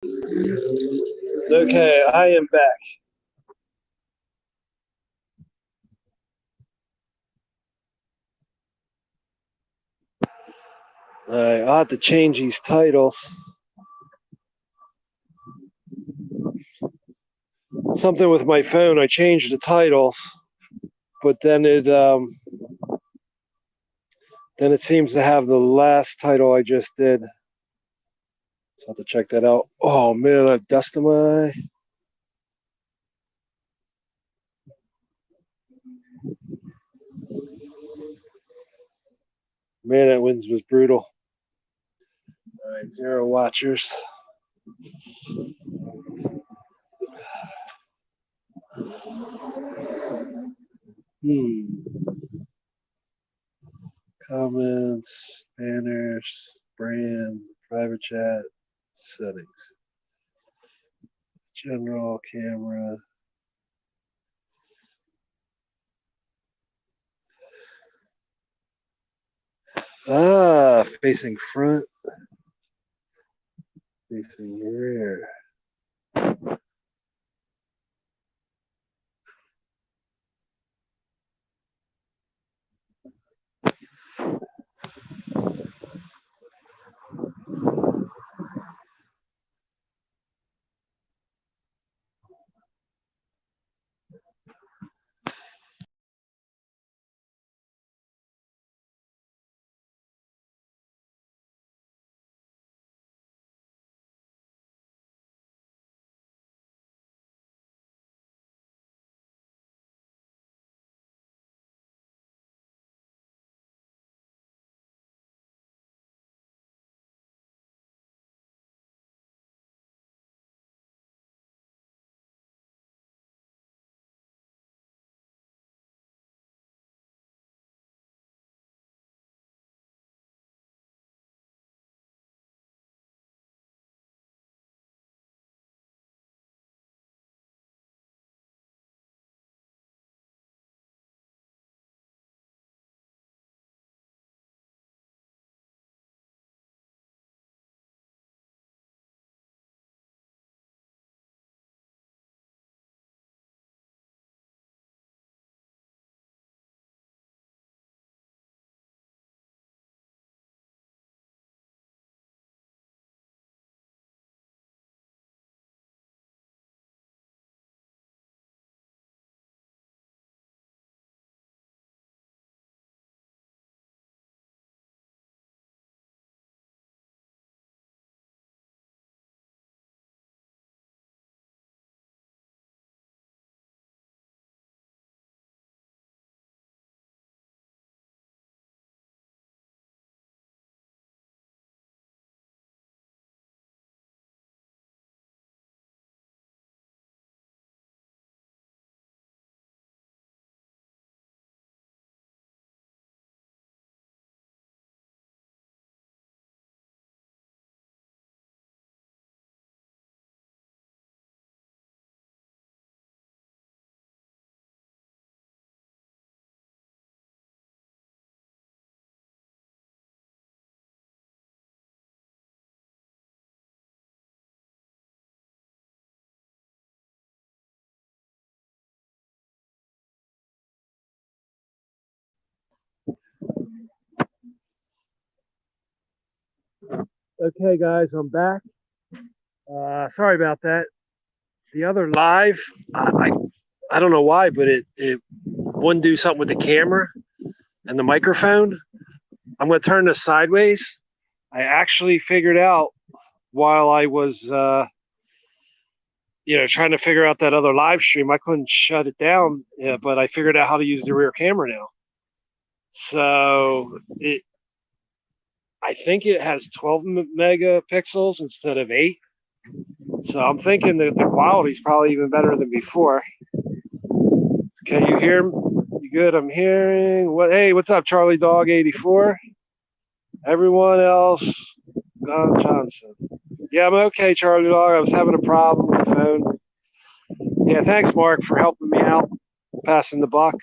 Okay, I am back. Alright, I'll have to change these titles. Something with my phone, I changed the titles, but then it seems to have the last title I just did. So I'll have to check that out. Oh man, I've dusted my. Man, that wins was brutal. Alright, 0 watchers. Comments, banners, brand, private chat, settings. General, camera. Facing front, facing rear. Okay, guys, I'm back. Sorry about that. The other live, I don't know why, but it wouldn't do something with the camera and the microphone. I'm going to turn this sideways. I actually figured out while I was, trying to figure out that other live stream. I couldn't shut it down, but I figured out how to use the rear camera now. So I think it has 12 megapixels instead of 8. So I'm thinking that the quality is probably even better than before. Can you hear me? You good? I'm hearing. Hey, what's up, Charlie Dog 84? Everyone else, Don Johnson. Yeah, I'm okay, Charlie Dog. I was having a problem with the phone. Yeah, thanks, Mark, for helping me out, passing the buck.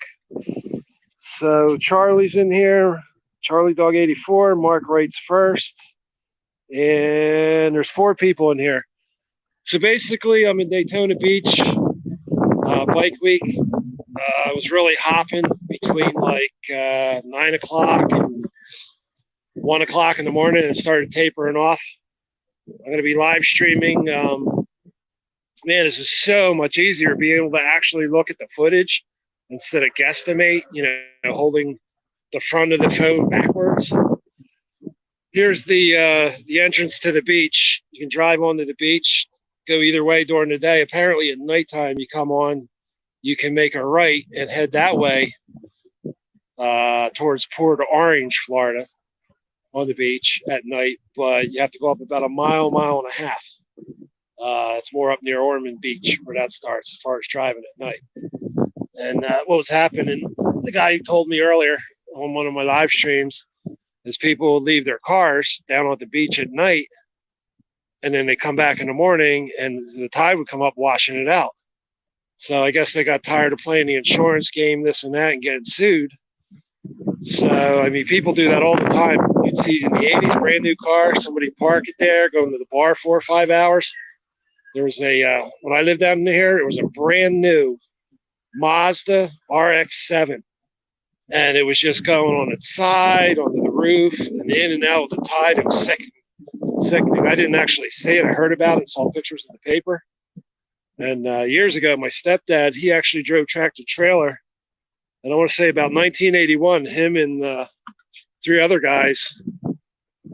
So Charlie's in here. Charlie Dog 84. Mark writes first. And there's 4 people in here. So basically, I'm in Daytona Beach, bike week. I was really hopping between like 9 o'clock and 1 o'clock in the morning, and started tapering off. I'm going to be live streaming. Man, this is so much easier being able to actually look at the footage instead of guesstimate, holding the front of the phone backwards. Here's the entrance to the beach. You can drive onto the beach, go either way during the day. Apparently at nighttime you come on, you can make a right and head that way towards Port Orange, Florida, on the beach at night, but you have to go up about a mile and a half. It's more up near Ormond Beach where that starts as far as driving at night. And what was happening, the guy who told me earlier on one of my live streams, is people would leave their cars down at the beach at night, and then they come back in the morning and the tide would come up washing it out. So I guess they got tired of playing the insurance game, this and that, and getting sued. So, I mean, people do that all the time. You'd see in the 80s, brand new car, somebody park it there, going to the bar 4 or 5 hours. There was when I lived down here, it was a brand new Mazda RX-7. And it was just going on its side, onto the roof, and in and out of the tide. It was sickening. I didn't actually see it. I heard about it, saw pictures in the paper. And years ago, my stepdad, he actually drove tractor trailer. And I want to say about 1981, him and 3 other guys,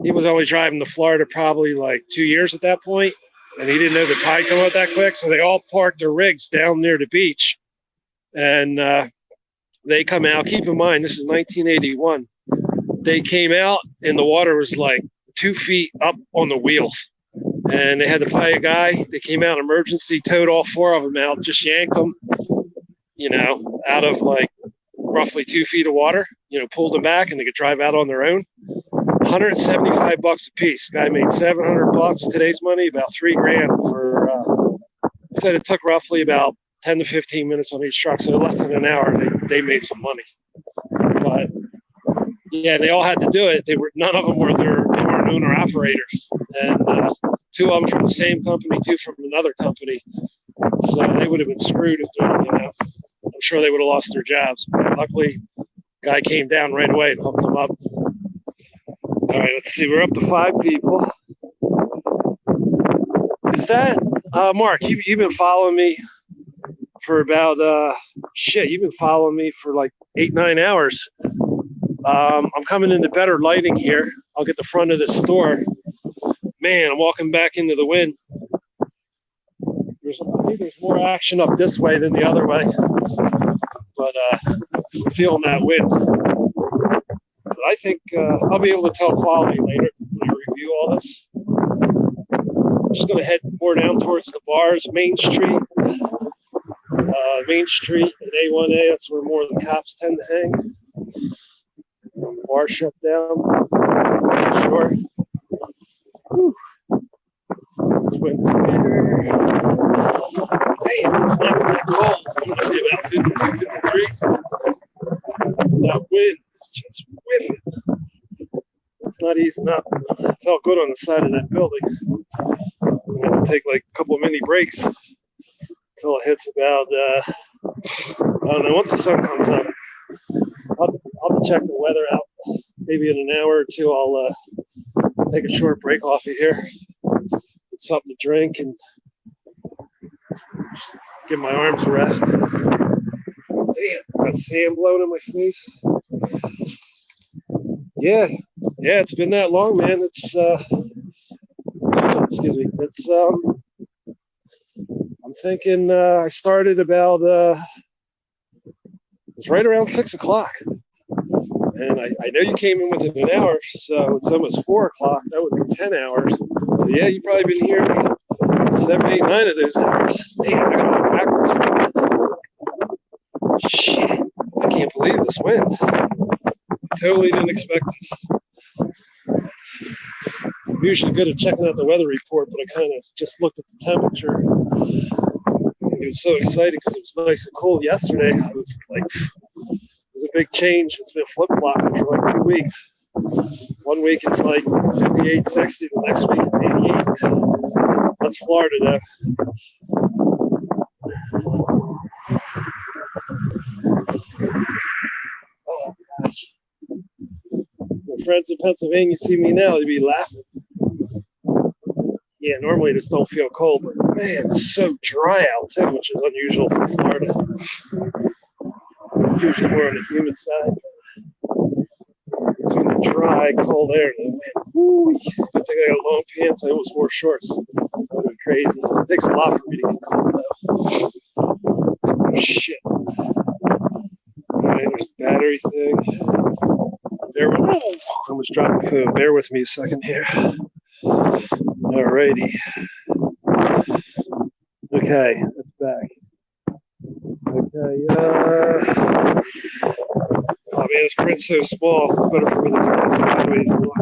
he was only driving to Florida probably like 2 years at that point, and he didn't know the tide come out that quick. So they all parked their rigs down near the beach. And they come out. Keep in mind, this is 1981. They came out, and the water was like 2 feet up on the wheels. And they had to pay a guy. They came out, emergency, towed all 4 of them out, just yanked them, out of like roughly 2 feet of water, pulled them back, and they could drive out on their own. $175 a piece. Guy made $700. Today's money, about $3,000 for, said it took roughly about 10 to 15 minutes on each truck. So less than an hour, they made some money. But yeah, they all had to do it. None of them were owner operators. And 2 of them from the same company, 2 from another company. So they would have been screwed if I'm sure they would have lost their jobs. But luckily, guy came down right away and hooked them up. All right, let's see. We're up to 5 people. Is that Mark? You've been following me for about you've been following me for like 8-9 hours. I'm coming into better lighting here. I'll get the front of the store. Man, I'm walking back into the wind. I think there's more action up this way than the other way, but I'm feeling that wind. But I think I'll be able to tell quality later when I review all this. I'm just going to head more down towards the bars, Main Street and A1A. That's where more of the cops tend to hang. Bar shut down. Sure. Whew. This wind's better. Damn, it's not that cold. I'm going to say about 52, 53. That wind is just whipping. It's not easing up. It felt good on the side of that building. I'm going to take like a couple of mini breaks until it hits about, I don't know, once the sun comes up. I'll have to check the weather out. Maybe in an hour or 2, I'll take a short break off of here, get something to drink, and just give my arms a rest. Damn, got sand blowing in my face. Yeah, it's been that long, man. It's excuse me. It's I'm thinking I started about it's right around 6 o'clock. And I know you came in within an hour, so it's almost 4 o'clock. That would be 10 hours. So yeah, you've probably been here 7, 8, 9 of those hours. Damn, I gotta look backwards. Shit, I can't believe this wind. Totally didn't expect this. I'm usually good at checking out the weather report, but I kind of just looked at the temperature. It was so exciting because it was nice and cold yesterday. It was like, it was a big change. It's been flip-flopping for like 2 weeks. 1 week it's like 58, 60. The next week it's 88. That's Florida, though. Oh, gosh. My friends in Pennsylvania see me now, they'd be laughing. Yeah, normally I just don't feel cold, but man, it's so dry out, too, which is unusual for Florida. It's usually more on the humid side. Between the dry, cold air and the wind. Woo! I think I got long pants. I almost wore shorts. That would be crazy. It takes a lot for me to get cold, though. Oh, shit. Alright, there's the battery thing. I almost dropped the phone. Bear with me a second here. Alrighty. Okay, that's back. Okay, oh man, this print's so small. It's better for me to turn this sideways and look.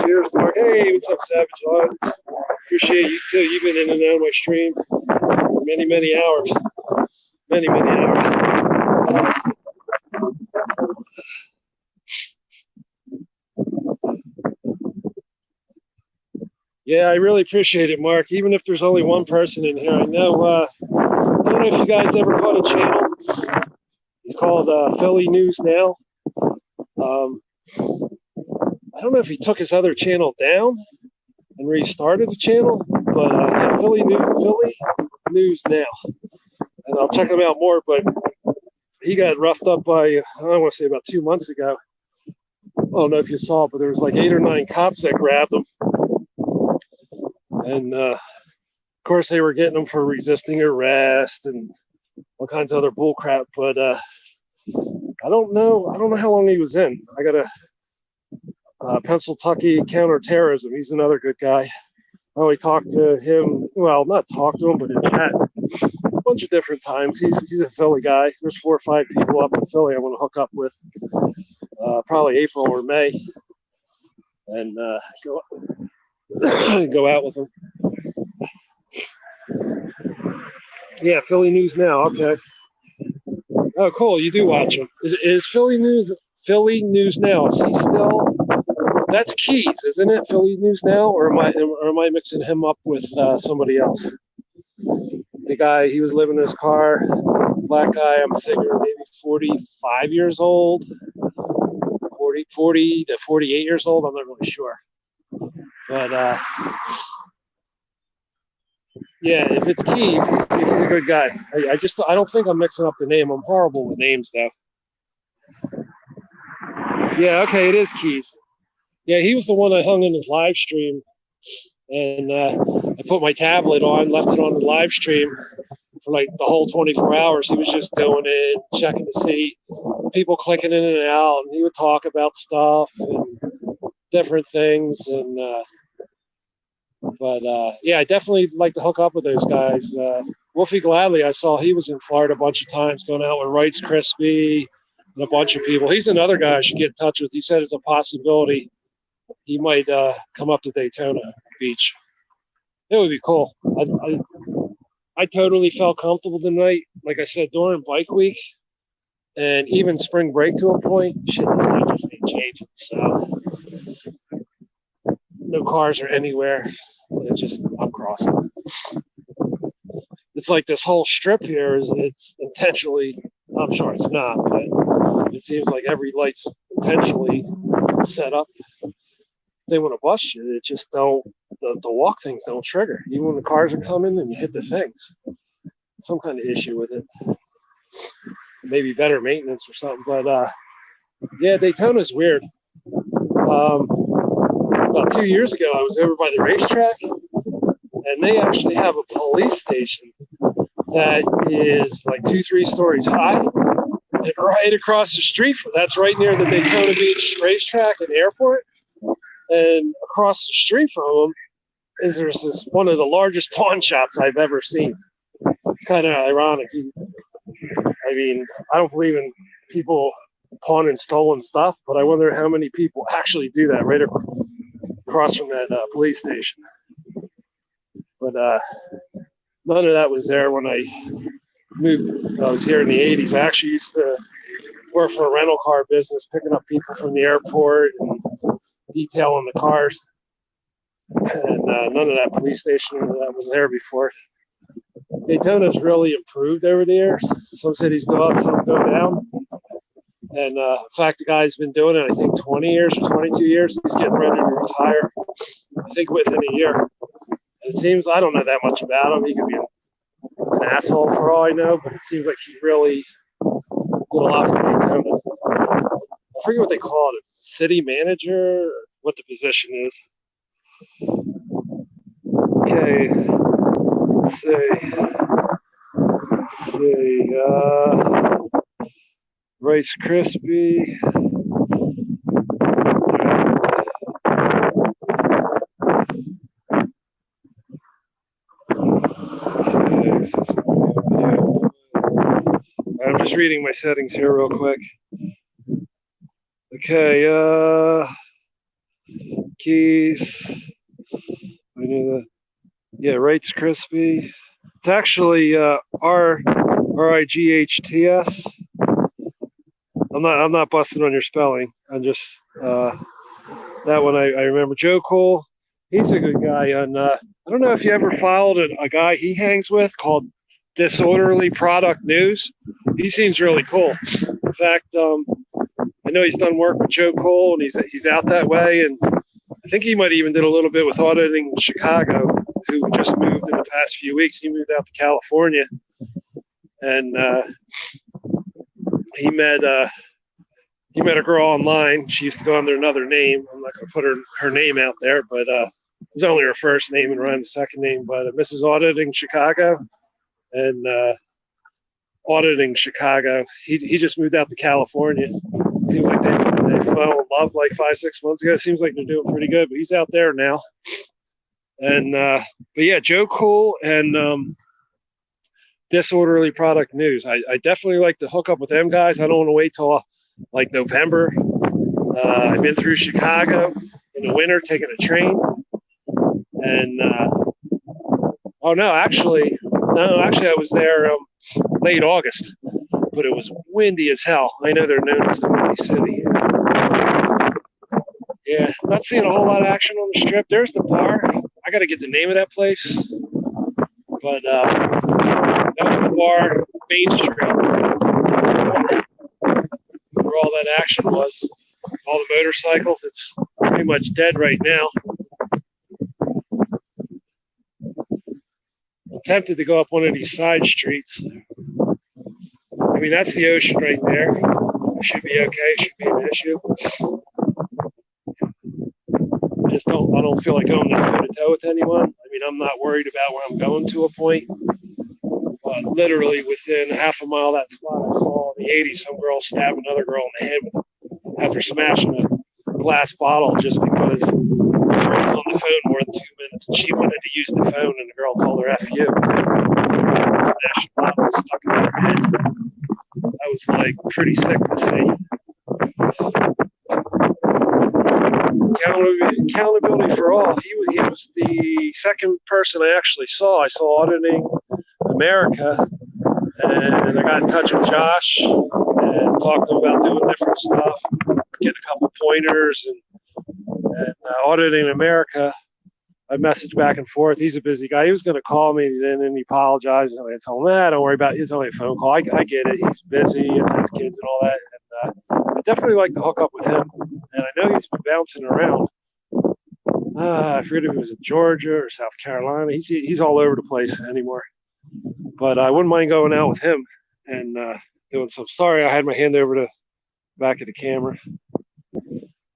Cheers, Mark. Hey, what's up, Savage Odds? Appreciate you too. You've been in and out of my stream for many, many hours. Many, many hours. Yeah, I really appreciate it, Mark. Even if there's only one person in here, I know. I don't know if you guys ever caught a channel. It's called Philly News Now. I don't know if he took his other channel down and restarted the channel, but yeah, Philly News Now. And I'll check him out more, but he got roughed up by, I don't want to say about 2 months ago. I don't know if you saw it, but there was like 8 or 9 cops that grabbed him. And of course, they were getting him for resisting arrest and all kinds of other bull crap. But I don't know how long he was in. I got a Pennsylvania counterterrorism. He's another good guy. I only talked to him. Well, not talked to him, but in chat a bunch of different times. He's a Philly guy. There's 4 or 5 people up in Philly I want to hook up with. Probably April or May, and go out with them. Yeah, Philly News Now. Okay. Oh, cool. You do watch him. Is Philly News Now? Is he still? That's Keys, isn't it? Philly News Now, or am I mixing him up with somebody else? The guy, he was living in his car. Black guy. I'm thinking maybe 45 years old. 40 to 48 years old. I'm not really sure. But yeah, if it's Keys, he's a good guy. I don't think I'm mixing up the name. I'm horrible with names, though. Yeah, okay, it is Keys. Yeah, he was the one I hung in his live stream, and I put my tablet on, left it on the live stream for like the whole 24 hours. He was just doing it, checking to see people clicking in and out, and he would talk about stuff and different things. And but yeah, I definitely like to hook up with those guys. Wolfie Gladley, I saw he was in Florida a bunch of times, going out with Wrights Crispy and a bunch of people. He's another guy I should get in touch with. He said it's a possibility he might come up to Daytona Beach. It would be cool. I totally felt comfortable tonight. Like I said, during bike week and even spring break to a point, shit, this night just ain't changing. So no cars are anywhere. It's just, I'm crossing. It's like this whole strip here it's intentionally, I'm sure it's not, but it seems like every light's intentionally set up. They want to bust you. It just don't, the walk things don't trigger. Even when the cars are coming and you hit the things. Some kind of issue with it. Maybe better maintenance or something. But yeah, Daytona's weird. About 2 years ago, I was over by the racetrack, and they actually have a police station that is like 2-3 stories high. And right across the street, that's right near the Daytona Beach racetrack and airport. And across the street from them there's this one of the largest pawn shops I've ever seen. It's kind of ironic. I mean, I don't believe in people pawning stolen stuff, but I wonder how many people actually do that right across from that police station. But none of that was there when I moved. I was here in the 80s. I actually used to work for a rental car business, picking up people from the airport and detailing the cars. and none of that police station that was there before. Daytona's really improved over the years. Some cities go up, some go down. And in fact, the guy's been doing it, I think, 20 years or 22 years. He's getting ready to retire, I think, within a year. And it seems, I don't know that much about him. He could be an asshole for all I know, but it seems like he really did a lot for Daytona. I forget what they call it. City manager, or what the position is. Okay, let's see. Rice Krispie. I'm just reading my settings here real quick. Okay, keys. I knew that. Yeah, Rice Krispie. It's actually Rights. I'm not busting on your spelling. I'm just that one I remember. Joe Cole, he's a good guy. And I don't know if you ever followed a guy he hangs with called Disorderly Product News. He seems really cool. In fact, I know he's done work with Joe Cole, and he's out that way. And I think he might even did a little bit with Auditing Chicago, who just moved in the past few weeks. He moved out to California, and he met a girl online. She used to go under another name. I'm not going to put her name out there, but it was only her first name and Ryan's second name. But Mrs. Auditing Chicago and Auditing Chicago. He just moved out to California. Seems like they fell in love like 5-6 months ago. Seems like they're doing pretty good, but he's out there now. And but yeah, Joe Cool and Disorderly Product News. I definitely like to hook up with them guys. I don't want to wait till like November. I've been through Chicago in the winter taking a train, and actually I was there late August, but it was windy as hell. I know they're known as the Windy City. Yeah, not seeing a whole lot of action on the strip. There's the bar. I got to get the name of that place, but that was the bar, Main Street, where all that action was. All the motorcycles. It's pretty much dead right now. I'm tempted to go up one of these side streets. I mean, that's the ocean right there. It should be okay. It should be an issue. I don't feel like going toe to toe with anyone. I mean, I'm not worried about where I'm going to a point. But literally within half a mile of that spot, I saw in the 80s some girl stab another girl in the head after smashing a glass bottle just because the girl was on the phone more than 2 minutes and she wanted to use the phone and the girl told her F you. Smashed the bottle stuck in her head. That was like pretty sick to see. Accountability for all. He was the second person I actually saw. I saw Auditing America, and I got in touch with Josh and talked to him about doing different stuff, getting a couple pointers, and Auditing America. I messaged back and forth. He's a busy guy. He was going to call me, and then he apologized. And I told him, don't worry about it. It's only a phone call. I get it. He's busy and has kids and all that. And I definitely like to hook up with him. And I know he's been bouncing around. I forget if he was in Georgia or South Carolina. He's all over the place anymore. But I wouldn't mind going out with him and doing some. Sorry, I had my hand over the back of the camera.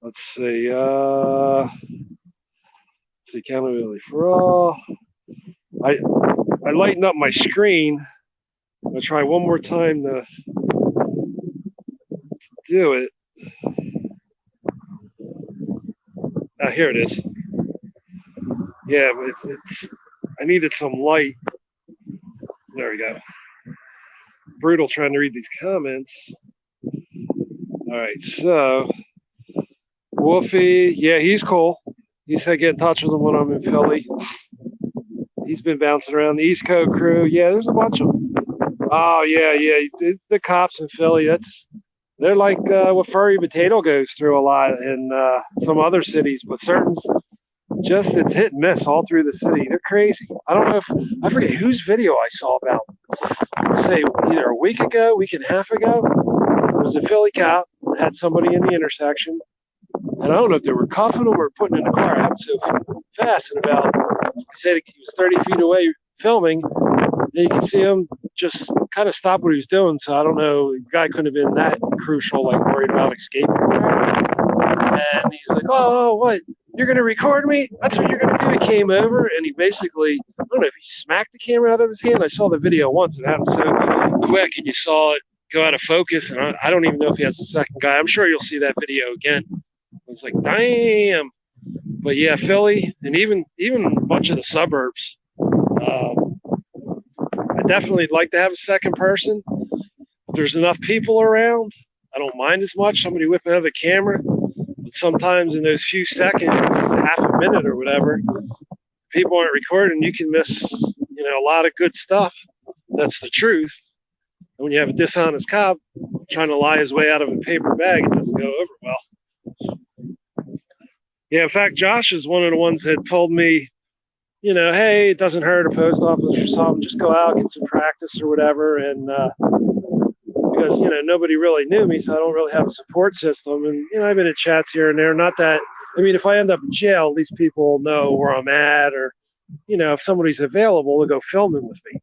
Let's see. Accountability for all. I lighten up my screen. I'm gonna try one more time to do it. Here it is. Yeah, but it's I needed some light. There we go. Brutal trying to read these comments. All right, so Wolfie, yeah, he's cool. He said get in touch with him when I'm in Philly. He's been bouncing around. The East Coast crew, yeah, there's a bunch of them. Oh yeah. The cops in Philly, they're like what Furry Potato goes through a lot in some other cities, but certain just it's hit and miss all through the city. They're crazy. I don't know if I forget whose video I saw about. Say either a week ago, week and a half ago. It was a Philly cop had somebody in the intersection, and I don't know if they were cuffing them or putting in the car. It happened so fast, and about I said he was 30 feet away filming, and you can see him just kind of stop what he was doing. So I don't know, the guy couldn't have been that crucial, like worried about escaping. And he's like, "Oh, what? You're going to record me? That's what you're going to do." He came over and he basically, I don't know if he smacked the camera out of his hand. I saw the video once. It happened so quick and you saw it go out of focus. And I don't even know if he has a second guy. I'm sure you'll see that video again. I was like, damn. But yeah, Philly and even a bunch of the suburbs. I definitely like to have a second person. If there's enough people around, I don't mind as much. Somebody whipping out the camera. But sometimes in those few seconds, half a minute or whatever, people aren't recording. You can miss, a lot of good stuff. That's the truth. And when you have a dishonest cop trying to lie his way out of a paper bag, it doesn't go over well. Yeah, in fact, Josh is one of the ones that told me, hey, it doesn't hurt a post office or something. Just go out, get some practice or whatever. And because, nobody really knew me, so I don't really have a support system. And, I've been in chats here and there. Not that, if I end up in jail, at least people know where I'm at or, if somebody's available to go filming with me.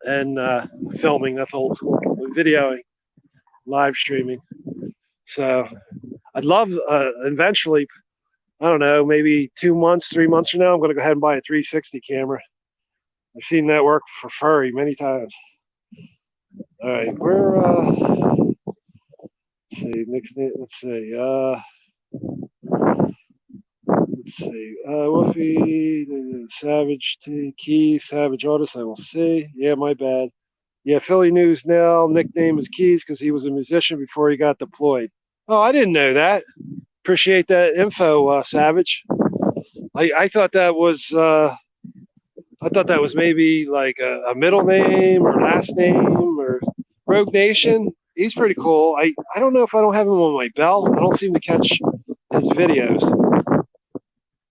And filming, that's old school. Videoing, live streaming. So I'd love eventually, I don't know, maybe 2 months, 3 months from now, I'm going to go ahead and buy a 360 camera. I've seen that work for furry many times. All right, let's see, Wolfie, Savage T, Keys, Savage Artist, I will see. Yeah, my bad. Yeah, Philly News now, nickname is Keys because he was a musician before he got deployed. Oh, I didn't know that. Appreciate that info, Savage. I thought that was maybe like a middle name or last name or Rogue Nation. He's pretty cool. I don't know if I don't have him on my belt. I don't seem to catch his videos.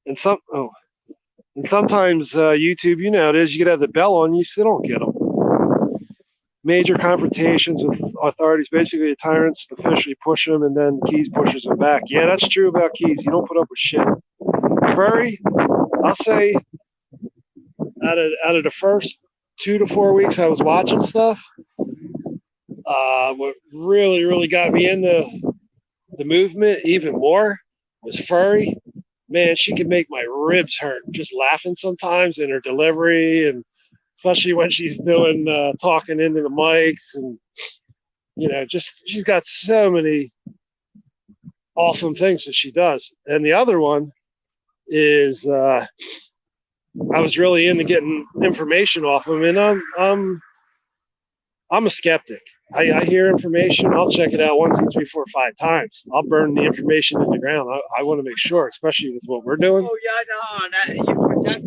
And sometimes YouTube, it is, you could have the bell on, you still don't get them. Major confrontations with authorities, basically the tyrants officially push them and then Keys pushes them back. Yeah, that's true about Keys. You don't put up with shit. Furry, I'll say out of the first 2 to 4 weeks I was watching stuff, what really, really got me into the movement even more was Furry. Man, she could make my ribs hurt just laughing sometimes in her delivery, and especially when she's doing talking into the mics, and she's got so many awesome things that she does. And the other one is I was really into getting information off them, and I'm a skeptic. I hear information, I'll check it out 1, 2, 3, 4, 5 times. I'll burn the information in the ground. I want to make sure, especially with what we're doing. Oh yeah, no, that's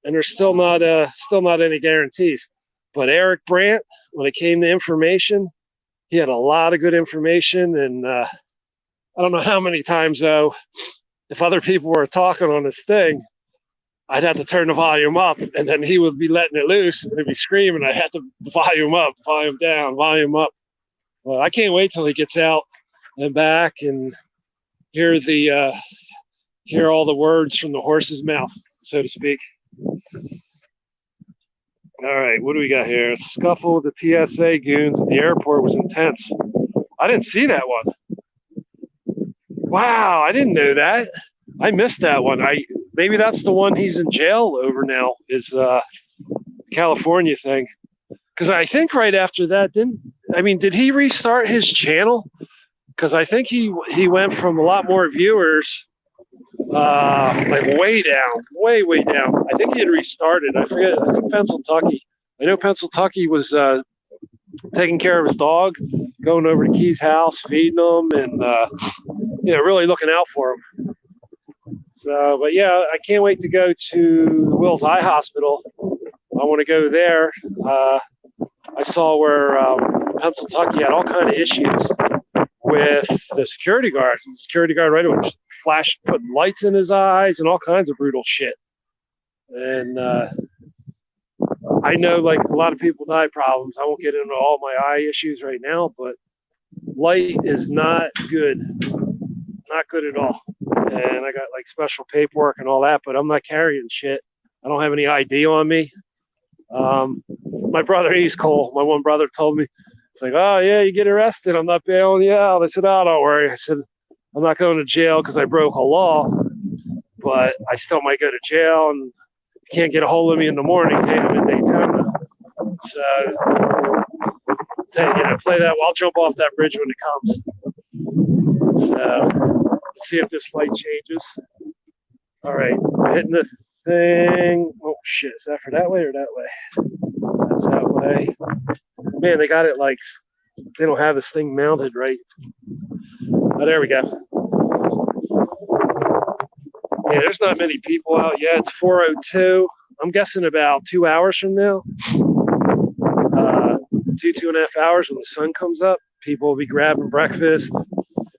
and there's still not any guarantees. But Eric Brandt, when it came to information, he had a lot of good information, and I don't know how many times though, if other people were talking on this thing, I'd have to turn the volume up, and then he would be letting it loose, and he'd be screaming. I had to volume up, volume down, volume up. Well, I can't wait till he gets out and back and hear all the words from the horse's mouth, so to speak. All right, what do we got here? Scuffle with the TSA goons at the airport was intense. I didn't see that one. Wow, I didn't know that. I missed that one. Maybe that's the one he's in jail over now, is the California thing. Because I think right after that, did he restart his channel? Because I think he went from a lot more viewers, like way down, way down. I think he had restarted. I forget. I think Pennsylvania. I know Pennsylvania was taking care of his dog, going over to Key's house, feeding him, and really looking out for him. So, but yeah, I can't wait to go to Will's Eye Hospital. I want to go there. I saw where Pennsylvania had all kind of issues with the security guard. The security guard right away flashed, putting lights in his eyes and all kinds of brutal shit. And I know like a lot of people die problems. I won't get into all my eye issues right now, but light is not good. Not good at all. And I got like special paperwork and all that, but I'm not carrying shit. I don't have any ID on me. My brother, he's cool. My one brother told me, it's like, oh yeah, you get arrested, I'm not bailing you out. I said, oh, don't worry. I said, I'm not going to jail because I broke a law, but I still might go to jail, and you can't get a hold of me in the morning. Hey, I'm in Daytona. So, play that. I'll jump off that bridge when it comes. So, let's see if this light changes. All right, hitting the thing. Oh shit, is that for that way or that way? That's that way. Man, they got it like they don't have this thing mounted right. Oh, there we go. Yeah, there's not many people out yet. It's 4:02. I'm guessing about 2 hours from now, 2.5 hours when the sun comes up, people will be grabbing breakfast,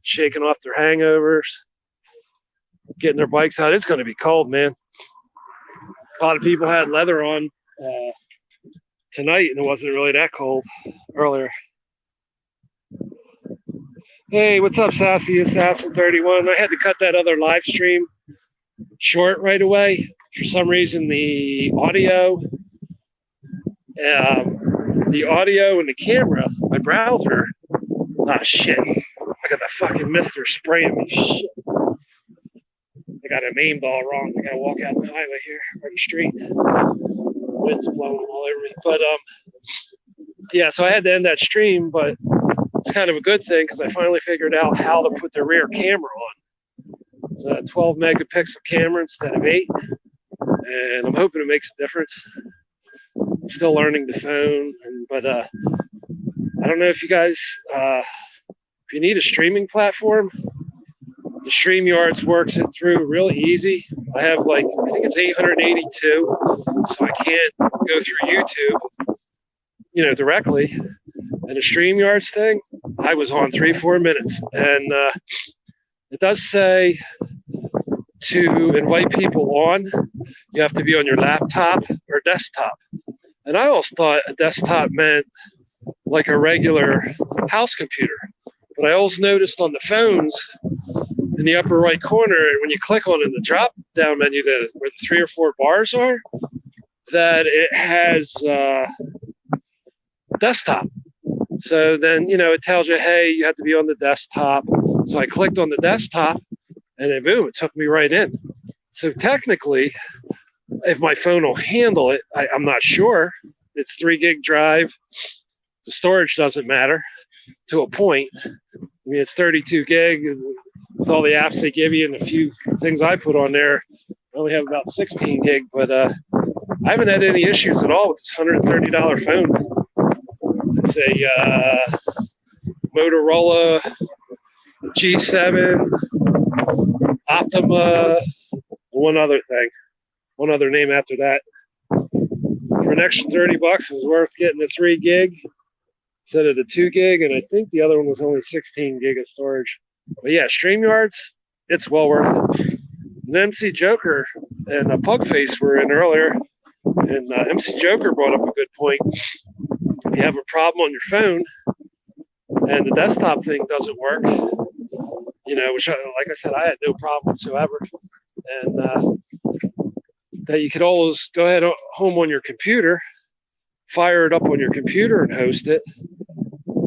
shaking off their hangovers, getting their bikes out. It's going to be cold, man. A lot of people had leather on tonight, and it wasn't really that cold earlier. Hey, what's up, Sassy Assassin 31? I had to cut that other live stream short right away. For some reason, the audio and the camera, my browser, shit. I got the fucking mister spraying me. Shit. I got a aimed all wrong. I gotta walk out the highway here, or the street. Wind's blowing all over me. But yeah, so I had to end that stream, but it's kind of a good thing because I finally figured out how to put the rear camera on. It's a 12 megapixel camera instead of 8, and I'm hoping it makes a difference. I'm still learning the phone, but I don't know if you guys, if you need a streaming platform, the StreamYards works it through really easy. I have I think it's 882, so I can't go through YouTube, directly. And the StreamYards thing, I was on 3-4 minutes, and it does say to invite people on, you have to be on your laptop or desktop. And I always thought a desktop meant like a regular house computer. But I always noticed on the phones in the upper right corner, when you click on it in the drop down menu, where the 3 or 4 bars are, that it has desktop. So then, it tells you, hey, you have to be on the desktop. So I clicked on the desktop, and then boom, it took me right in. So technically, if my phone will handle it, I'm not sure. It's 3 gig drive. The storage doesn't matter to a point. I mean, it's 32 gig with all the apps they give you and a few things I put on there. I only have about 16 gig, but I haven't had any issues at all with this $130 phone. It's a Motorola G7 Optima, one other name after that. For an extra $30, it's worth getting the 3 gig instead of the 2 gig, and I think the other one was only 16 gig of storage. But yeah, StreamYards, it's well worth it. And MC Joker and Pugface were in earlier, and MC Joker brought up a good point. If you have a problem on your phone and the desktop thing doesn't work, which, like I said, I had no problem whatsoever, and that you could always go ahead home on your computer, fire it up on your computer and host it,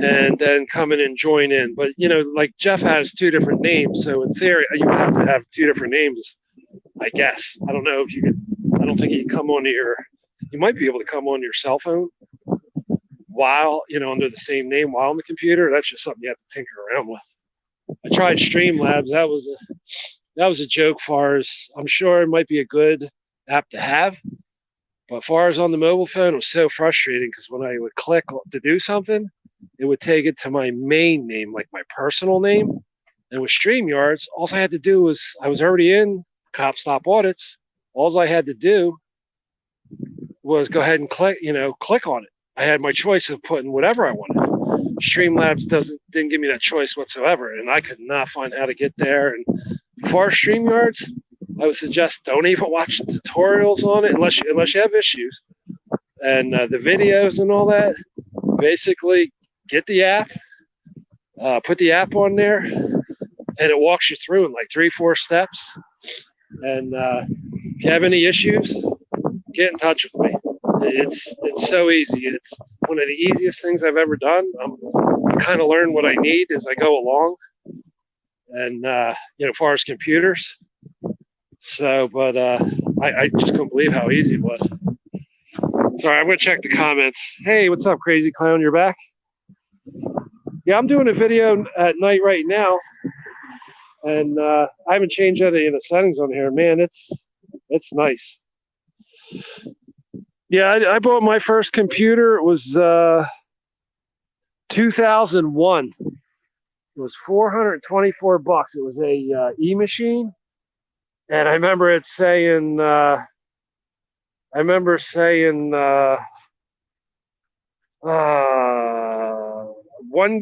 and then come in and join in. But, like Jeff has 2 different names. So in theory, you would have to have 2 different names, I guess. I don't know if you could, I don't think you can come on you might be able to come on your cell phone while, under the same name while on the computer. That's just something you have to tinker around with. I tried Streamlabs. That was a joke far as I'm sure it might be a good app to have. But far as on the mobile phone, it was so frustrating because when I would click to do something, it would take it to my main name, like my personal name. And with StreamYards, all I had to do was, I was already in Cop Stop Audits. All I had to do was go ahead and click on it. I had my choice of putting whatever I wanted. Streamlabs didn't give me that choice whatsoever, and I could not find how to get there. And for StreamYards, I would suggest don't even watch the tutorials on it unless you have issues. And the videos and all that, basically get the app, put the app on there, and it walks you through in like 3-4 steps. And if you have any issues, get in touch with me. It's so easy. It's one of the easiest things I've ever done. I kind of learn what I need as I go along, and as far as computers. So, but I just couldn't believe how easy it was. Sorry, I'm gonna check the comments. Hey, what's up, Crazy Clown? You're back? Yeah, I'm doing a video at night right now, and I haven't changed any of the settings on here. Man, it's nice. Yeah, I bought my first computer. It was 2001. It was $424. It was a E-machine, and I remember it saying. I remember saying 1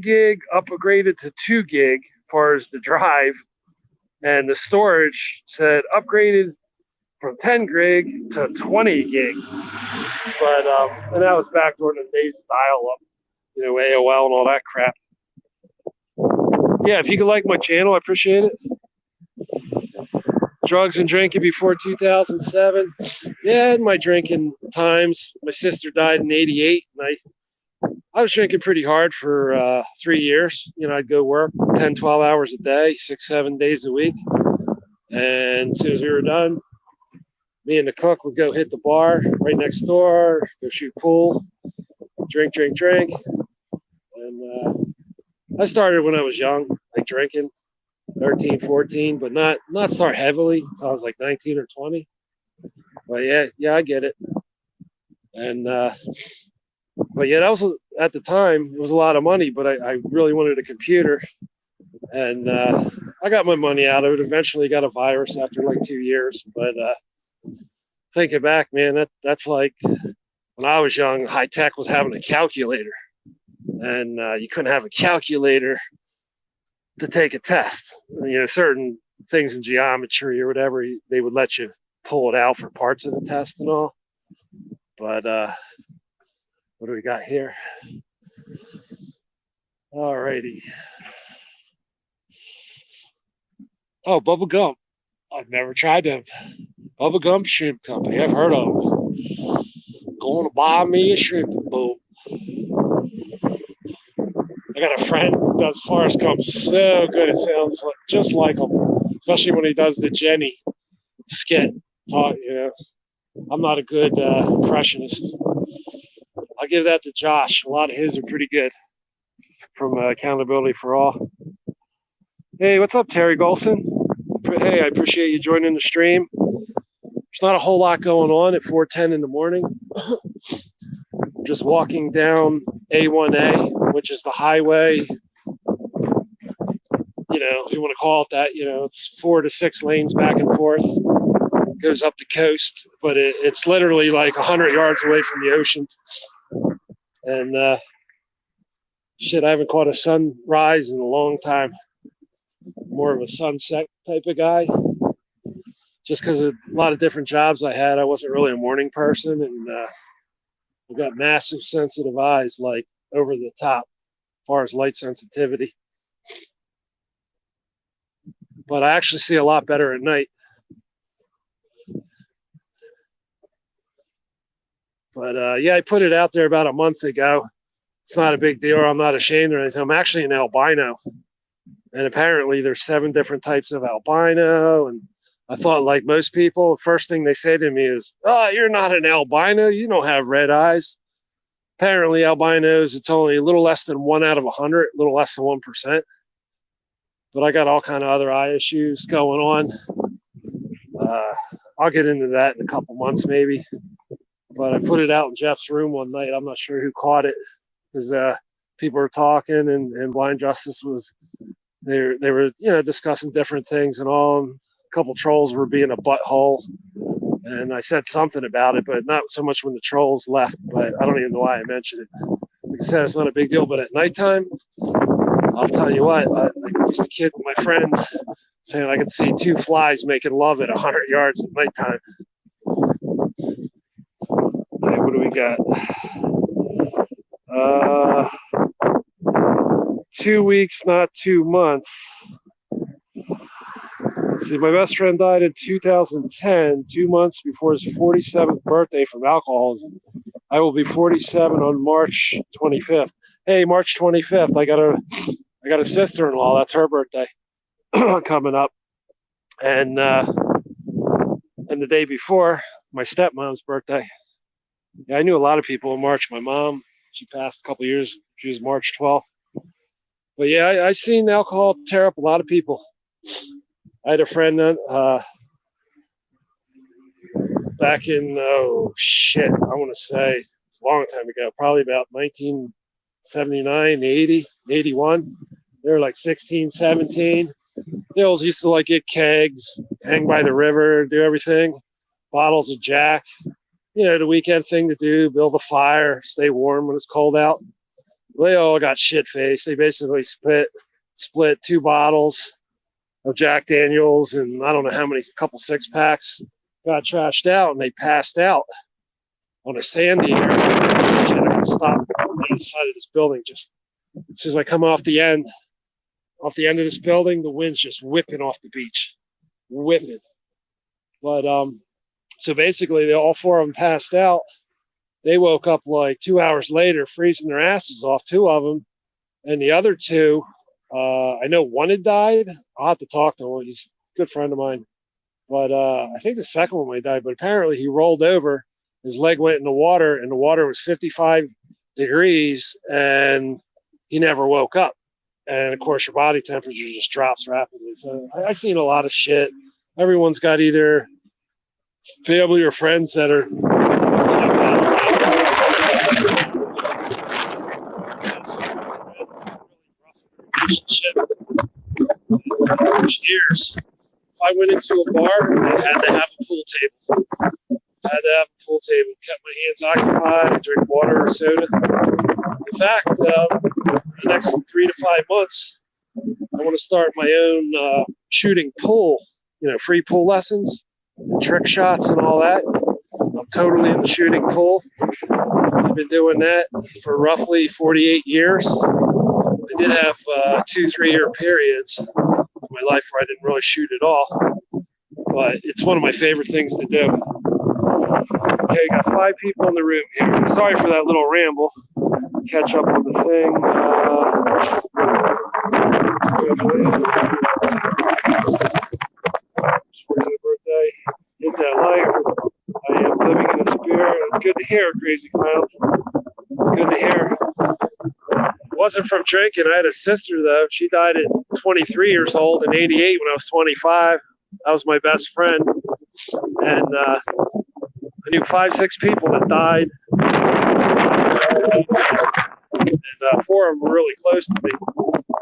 gig upgraded to 2 gig as far as the drive, and the storage said upgraded from 10 gig to 20 gig. But and that was back during the days of dial-up, AOL and all that crap. Yeah, if you could like my channel, I appreciate it. Drugs and drinking before 2007. Yeah, I had my drinking times. My sister died in '88, and I was drinking pretty hard for 3 years. I'd go work 10, 12 hours a day, 6, 7 days a week. And as soon as we were done, me and the cook would go hit the bar right next door, go shoot pool, drink. And I started when I was young, like drinking, 13, 14, but not start heavily until I was like 19 or 20. But yeah, I get it. And but yeah, that was at the time it was a lot of money, but I really wanted a computer, and I got my money out of it. Eventually, got a virus after like 2 years. But thinking back, man, that's like when I was young, high tech was having a calculator, and you couldn't have a calculator to take a test. Certain things in geometry or whatever, they would let you pull it out for parts of the test and all. But what do we got here? Alrighty. Oh, Bubble Gum. I've never tried them. Bubble Gum Shrimp Company. I've heard of them. Going to buy me a shrimp boat. I got a friend who does forest gum so good. It sounds just like him, especially when he does the Jenny skit. I'm not a good impressionist. I'll give that to Josh. A lot of his are pretty good from Accountability for All. Hey, what's up, Terry Golson? Hey, I appreciate you joining the stream. There's not a whole lot going on at 4:10 in the morning. Just walking down A1A, which is the highway. If you want to call it that, it's 4 to 6 lanes back and forth. It goes up the coast, but it's literally like 100 yards away from the ocean. And I haven't caught a sunrise in a long time. More of a sunset type of guy. Just because of a lot of different jobs I had, I wasn't really a morning person, and I got massive sensitive eyes, like over the top, as far as light sensitivity. But I actually see a lot better at night. But I put it out there about a month ago. It's not a big deal. I'm not ashamed or anything. I'm actually an albino. And apparently there's 7 different types of albino. And I thought, like most people, the first thing they say to me is, "Oh, you're not an albino. You don't have red eyes." Apparently albinos, it's only a little less than 1 out of 100, a little less than 1%. But I got all kind of other eye issues going on. I'll get into that in a couple months maybe. But I put it out in Jeff's room one night. I'm not sure who caught it, because people were talking, and Blind Justice was they were discussing different things and all. And a couple trolls were being a butthole, and I said something about it, but not so much when the trolls left. But I don't even know why I mentioned it. Like I said, it's not a big deal, but at nighttime, I'll tell you what, I used to kid my friends saying I could see two flies making love at 100 yards at nighttime. Okay, what do we got? 2 weeks, not 2 months. Let's see, my best friend died in 2010, 2 months before his 47th birthday from alcoholism. I will be 47 on March 25th. Hey, March 25th, I got a sister-in-law. That's her birthday coming up, and the day before, my stepmom's birthday. Yeah, I knew a lot of people in March. My mom, she passed a couple of years. She was March 12th. But yeah, I seen alcohol tear up a lot of people. I had a friend back in, oh shit, I want to say it's a long time ago, probably about 1979, 80, 81. They were like 16, 17. They always used to like get kegs, hang by the river, do everything, bottles of Jack. You know, the weekend thing to do, build a fire, stay warm when it's cold out. They all got shit-faced. They basically split 2 bottles of Jack Daniels and I don't know how many, couple 6-packs, got trashed out, and they passed out on a sandy area. Shit, stopped on the side of this building. Just as soon as I come off the end of this building, the wind's just whipping off the beach, whipping. But so basically, all 4 of them passed out. They woke up like 2 hours later, freezing their asses off, 2 of them, and the other 2. I know one had died. I'll have to talk to him. He's a good friend of mine. But I think the second one might die. But apparently he rolled over, his leg went in the water, and the water was 55 degrees, and he never woke up. And of course, your body temperature just drops rapidly. So I've seen a lot of shit. Everyone's got either family or friends that are relationship years. If I went into a bar, I had to have a pool table. Kept my hands occupied, drink water or soda. In fact, the next 3 to 5 months, I want to start my own shooting pool, free pool lessons, trick shots and all that. I'm totally in the shooting pool. I've been doing that for roughly 48 years. I did have 2-3 year periods in my life where I didn't really shoot at all, but it's one of my favorite things to do. Okay, got 5 people in the room here. Sorry for that little ramble. Catch up on the thing. Birthday. Hit that like. I am living in the spirit. It's good to hear, Crazy Clown. It's good to hear. It wasn't from drinking. I had a sister, though. She died at 23 years old and 88 when I was 25. That was my best friend. And I knew 5-6 people that died. And 4 of them were really close to me.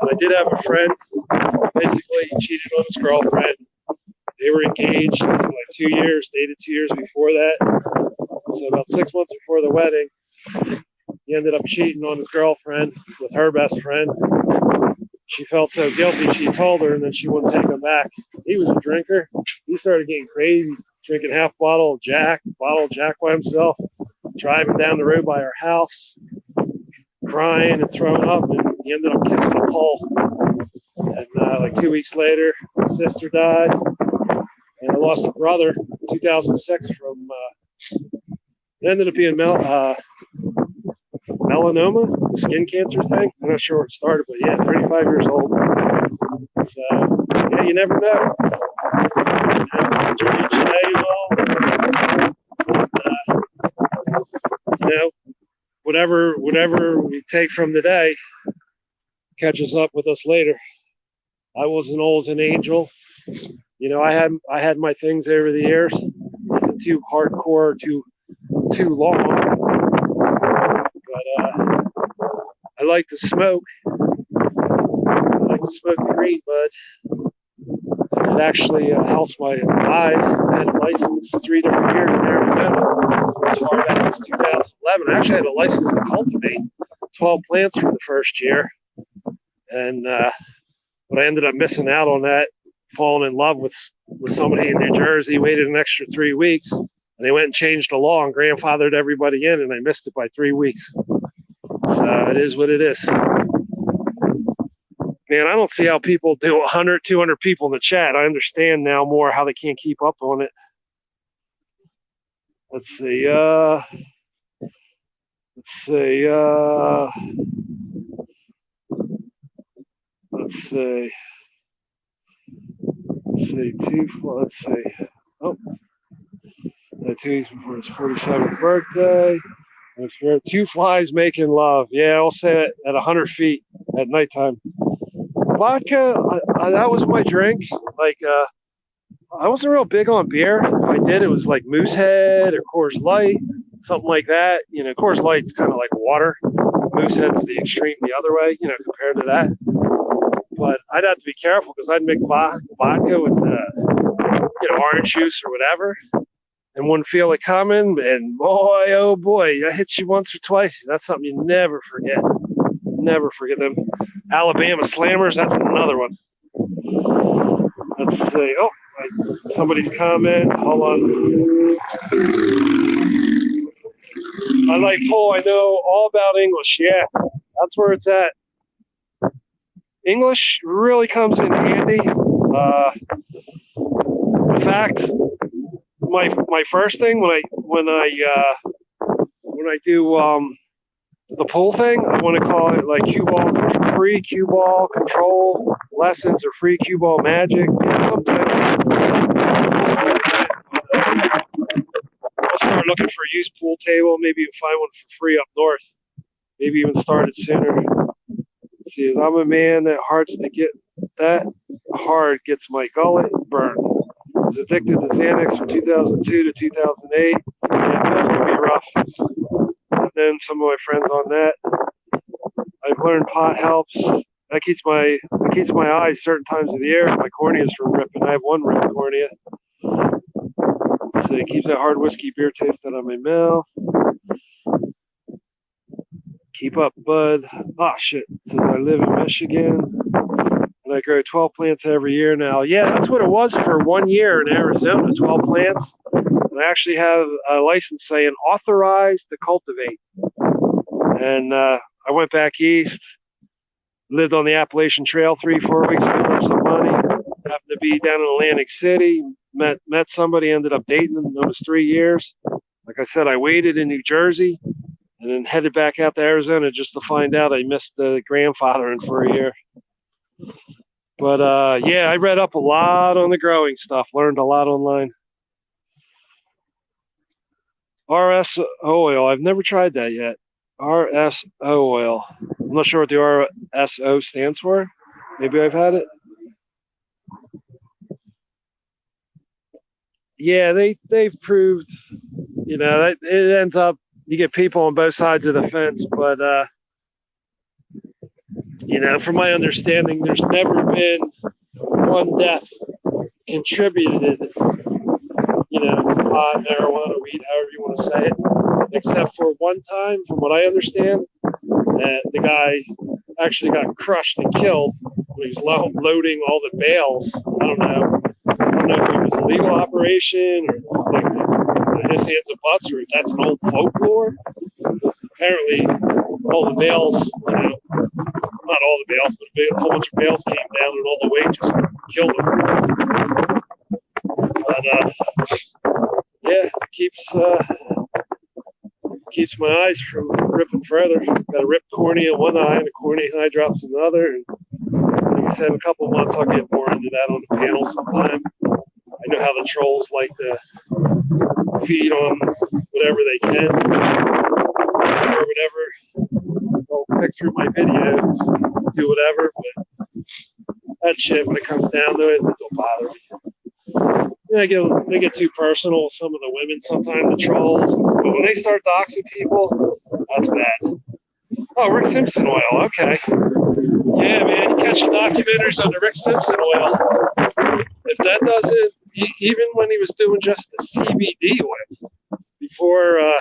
But I did have a friend. Basically, he cheated on his girlfriend. They were engaged for like 2 years, dated 2 years before that. So about 6 months before the wedding, he ended up cheating on his girlfriend with her best friend. She felt so guilty, she told her, and then she wouldn't take him back. He was a drinker. He started getting crazy, drinking half bottle of Jack by himself, driving down the road by her house, crying and throwing up, and he ended up kissing a pole. And like 2 weeks later, his sister died, and I lost a brother in 2006 from, it ended up being melanoma, the skin cancer thing. I'm not sure where it started, but yeah, 35 years old. So, yeah, you never know. Whatever we take from today catches up with us later. I wasn't always an angel. I had my things over the years. Nothing too hardcore, too long. But I like to smoke. I like to smoke the green bud. It actually helps my eyes. I had a license 3 different years in Arizona as far back as 2011. I actually had a license to cultivate 12 plants for the first year. And but I ended up missing out on that, falling in love with somebody in New Jersey, waited an extra 3 weeks, and they went and changed the law and grandfathered everybody in, and I missed it by 3 weeks. So it is what it is. Man, I don't see how people do 100, 200 people in the chat. I understand now more how they can't keep up on it. Let's see. Let's see. Let's see. Let's see. Let's see. Oh, 2 weeks before his 47th birthday. It's 2 flies making love. Yeah, I'll say it at 100 feet at nighttime. Vodka, that was my drink. Like, I wasn't real big on beer. If I did, it was like Moosehead or Coors Light, something like that. You know, Coors Light's kind of like water. Moosehead's the extreme the other way, you know, compared to that. But I'd have to be careful because I'd make vodka with, you know, orange juice or whatever, and wouldn't feel it coming. And boy, oh boy, that hits you once or twice. That's something you never forget. Never forget them. Alabama Slammers, that's another one. Let's see. Oh, somebody's comment. Hold on. I like Paul. I know all about English. Yeah, that's where it's at. English really comes in handy. In fact, my first thing when I do the pool thing, I want to call it like free cue ball control lessons or free cue ball magic. Sometimes I'll start looking for a used pool table, maybe even find one for free up north. Maybe even start it sooner. Let's see, as I'm a man that hard gets my gullet burned. I was addicted to Xanax from 2002 to 2008. Yeah, that's gonna be rough. And then some of my friends on that. I've learned pot helps. That keeps my eyes certain times of the year. My corneas from ripping. I have one ripped cornea. So it keeps that hard whiskey beer taste out of my mouth. Keep up, bud. Oh shit. Since I live in Michigan and I grow 12 plants every year now. Yeah, that's what it was for 1 year in Arizona, 12 plants. And I actually have a license saying authorized to cultivate. And I went back east, lived on the Appalachian Trail 3-4 weeks, saved up some money, happened to be down in Atlantic City, met somebody, ended up dating them, known as 3 years. Like I said, I waited in New Jersey and then headed back out to Arizona just to find out I missed the grandfathering for a year. But yeah, I read up a lot on the growing stuff, learned a lot online. RS oil, I've never tried that yet. RSO oil. I'm not sure what the RSO stands for. Maybe I've had it. Yeah, they've proved, you know, that it ends up you get people on both sides of the fence, but you know, from my understanding, there's never been one death contributed, you know, to pot, marijuana, weed, however you want to say it, except for one time, from what I understand, the guy actually got crushed and killed when he was loading all the bales. I don't know if it was a legal operation or like his hands and butts, or if that's an old folklore. Apparently, all the bales, you know, not all the bales, but a whole bunch of bales came down, and all the weight just killed him. But yeah, keeps my eyes from ripping further. Got a ripped cornea in one eye and a cornea eye drops in the other. And like I said, in a couple of months, I'll get more into that on the panel sometime. I know how the trolls like to feed on whatever they can, or whatever. They'll pick through my videos, do whatever, but that shit, when it comes down to it, it don't bother me. Yeah, they get too personal with some of the women sometimes, the trolls. But when they start doxing people, that's bad. Oh, Rick Simpson oil, okay. Yeah, man, you catch the documentaries on the Rick Simpson oil. If that doesn't, even when he was doing just the CBD oil, before, I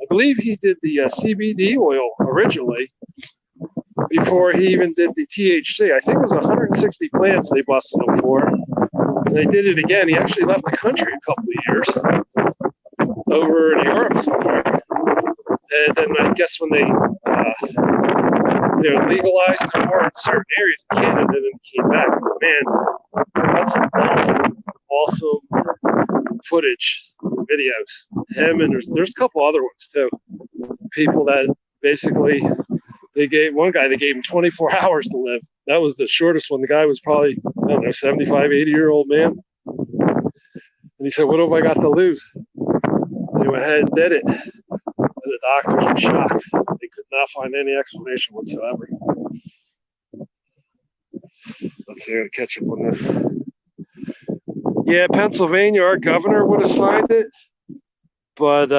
believe he did the CBD oil originally, before he even did the THC. I think it was 160 plants they busted him for. And they did it again. He actually left the country a couple of years over in Europe somewhere. And then I guess when they legalized it more in certain areas of Canada, then he came back. Man, that's awesome footage, videos. Him and there's a couple other ones too. People that basically they gave him 24 hours to live. That was the shortest one. The guy was probably, I don't know, 75, 80-year-old man. And he said, "What have I got to lose?" And he went ahead and did it. And the doctors were shocked. They could not find any explanation whatsoever. Let's see, I gotta catch up on this. Yeah, Pennsylvania, our governor would have signed it, but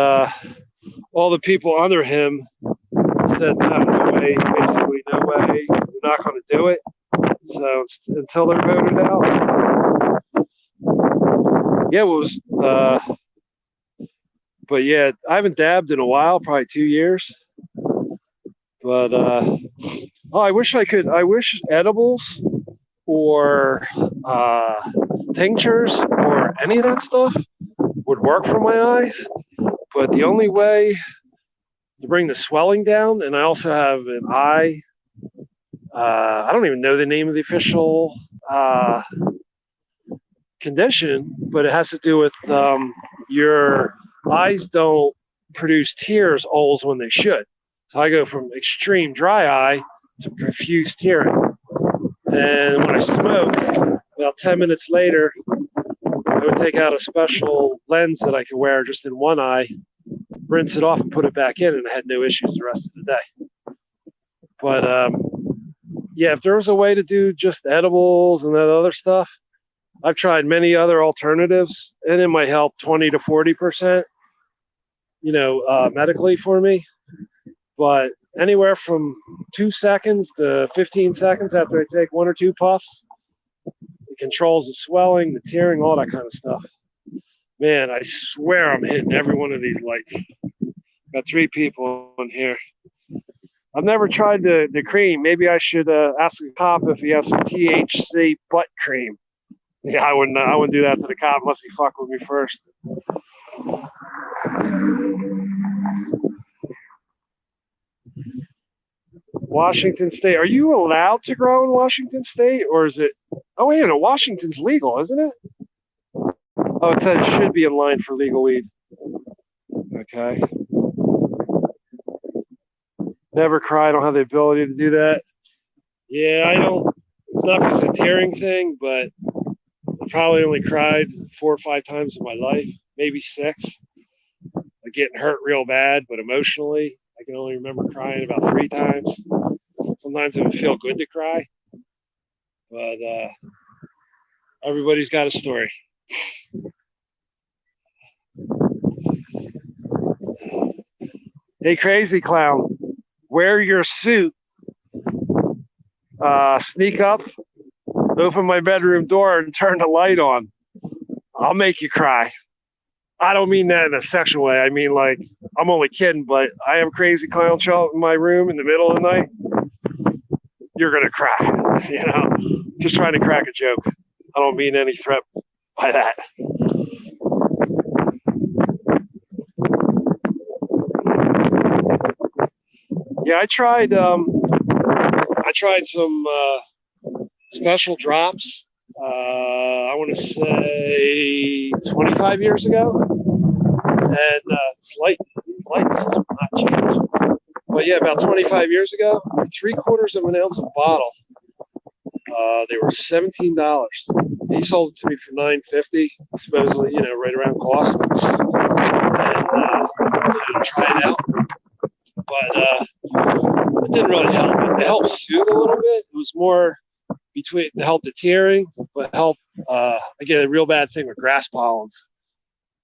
all the people under him said, no way, basically no way, we're not going to do it. So until they're voted out. Yeah, it was, but yeah, I haven't dabbed in a while, probably 2 years. But, I wish edibles or tinctures or any of that stuff would work for my eyes. But the only way to bring the swelling down, and I also have an eye, I don't even know the name of the official condition, but it has to do with your eyes don't produce tears always when they should. So I go from extreme dry eye to profuse tearing. And when I smoke, about 10 minutes later, I would take out a special lens that I could wear just in one eye, rinse it off and put it back in, and I had no issues the rest of the day. But yeah, if there was a way to do just edibles and that other stuff, I've tried many other alternatives, and it might help 20 to 40%, medically for me. But anywhere from 2 seconds to 15 seconds after I take 1 or 2 puffs, it controls the swelling, the tearing, all that kind of stuff. Man, I swear I'm hitting every one of these lights. Got 3 people in here. I've never tried the cream. Maybe I should ask the cop if he has some THC butt cream. Yeah, I wouldn't do that to the cop unless he fuck with me first. Washington State. Are you allowed to grow in Washington State, or is it? Oh, wait a minute. Washington's legal, isn't it? Oh, it said it should be in line for legal weed. Okay. Never cry. I don't have the ability to do that. Yeah, I don't. It's not because it's a tearing thing, but I probably only cried 4 or 5 times in my life, maybe 6. Like getting hurt real bad, but emotionally, I can only remember crying about 3 times. Sometimes it would feel good to cry, but everybody's got a story. Hey, crazy clown, wear your suit, sneak up, open my bedroom door and turn the light on. I'll make you cry. I don't mean that in a sexual way. I mean, like, I'm only kidding, but I have a crazy clown show in my room in the middle of the night. You're going to cry, just trying to crack a joke. I don't mean any threat by that. Yeah, I tried some special drops. I want to say 25 years ago, and lights just will not change. But yeah, about 25 years ago, 3/4 of an ounce of bottle. They were $17. He sold it to me for $9.50, supposedly, right around cost. And try it out, but it didn't really help. It helped soothe a little bit. It was more to help the tearing, but help. I get a real bad thing with grass pollens.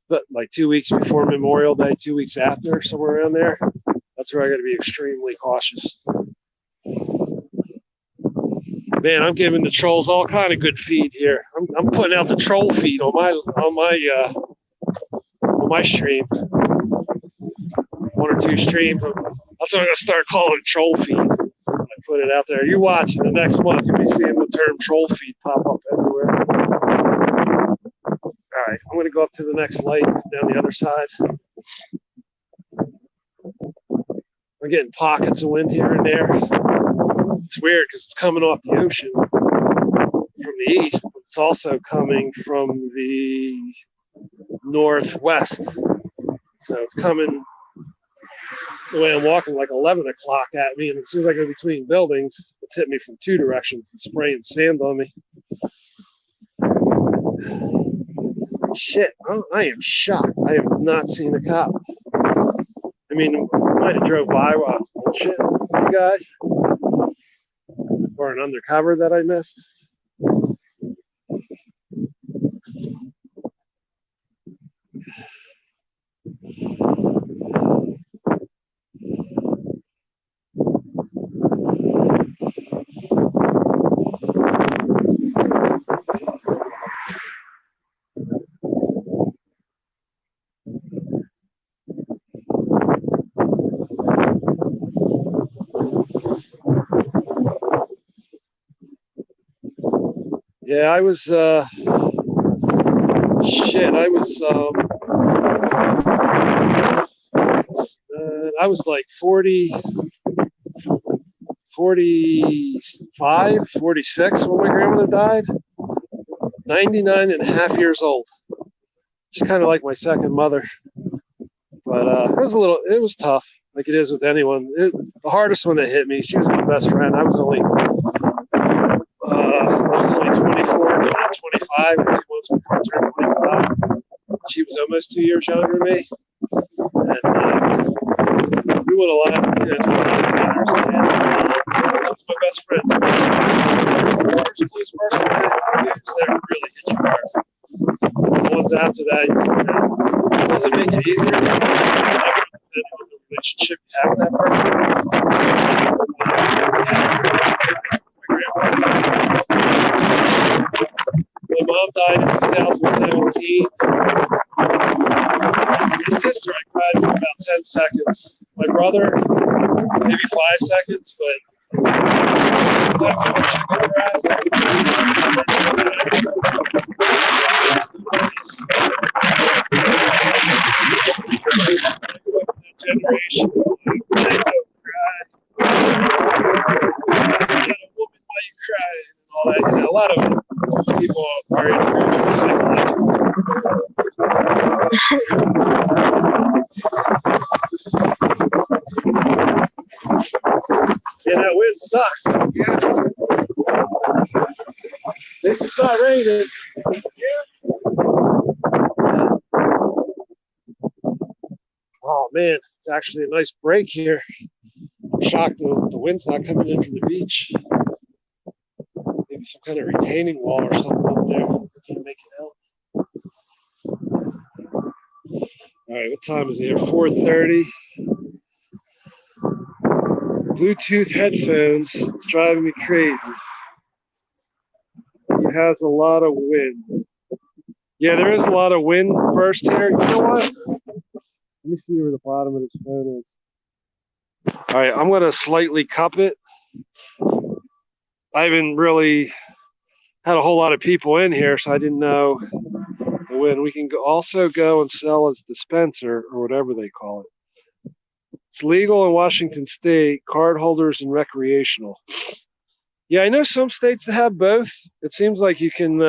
But like 2 weeks before Memorial Day, 2 weeks after, somewhere around there, that's where I got to be extremely cautious. Man, I'm giving the trolls all kind of good feed here. I'm putting out the troll feed on my stream. 1 or 2 streams. That's what I'm gonna start calling it, troll feed. I put it out there. You watch in the next month, you'll be seeing the term troll feed pop up everywhere. All right, I'm going to go up to the next light down the other side. We're getting pockets of wind here and there. It's weird because it's coming off the ocean from the east, but it's also coming from the northwest. So it's coming the way I'm walking, like 11 o'clock at me, and as soon as I go between buildings, it's hit me from two directions. It's spraying sand on me. Shit, I am shocked. I have not seen a cop. I mean, I might have drove by while I was bullshitting you guys, or an undercover that I missed. Yeah, I was, I was like 40, 45, 46 when my grandmother died. 99 and a half years old. She's kind of like my second mother. But it was tough, like it is with anyone. The hardest one that hit me, she was my best friend. I was only 24, 25, 2 months before I turned 25. She was almost 2 years younger than me. And we would have laughed, together as kids. She was my best friend. The first close person that really hit you hard. The ones after that, it doesn't make it easier. Depending on the relationship you have with that person. My mom died in 2017. My sister, I cried for about 10 seconds. My brother, maybe 5 seconds, but that's how much I generation, I don't cry. A woman, why you cry? And all that. A lot of people are in psychological. Yeah, that wind sucks. Yeah. This is not raining. Yeah. Oh man, it's actually a nice break here. I'm shocked the wind's not coming in from the beach. Maybe some kind of retaining wall or something up there. I can't make it out. All right, what time is it here? 4:30. Bluetooth headphones. It's driving me crazy. It has a lot of wind. Yeah, there is a lot of wind burst here. You know what? Let me see where the bottom of this phone is. All right, I'm going to slightly cup it. I haven't really had a whole lot of people in here, so I didn't know the wind. We can also go and sell as dispenser or whatever they call it. It's legal in Washington State, card holders and recreational. Yeah, I know some states that have both. It seems like you can,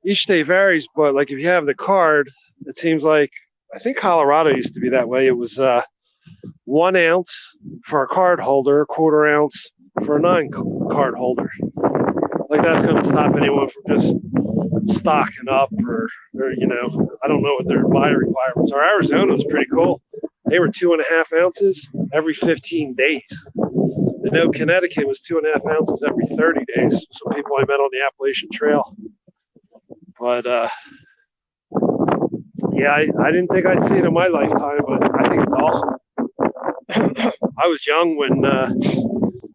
each state varies, but like if you have the card, it seems like, I think Colorado used to be that way. It was 1 ounce for a card holder, 1/4 ounce for a non-card holder. Like that's going to stop anyone from just stocking up or I don't know what their buy requirements are. Arizona's pretty cool. They were 2.5 ounces every 15 days. I know Connecticut was 2.5 ounces every 30 days. Some people I met on the Appalachian Trail. But yeah, I didn't think I'd see it in my lifetime, but I think it's awesome. I was young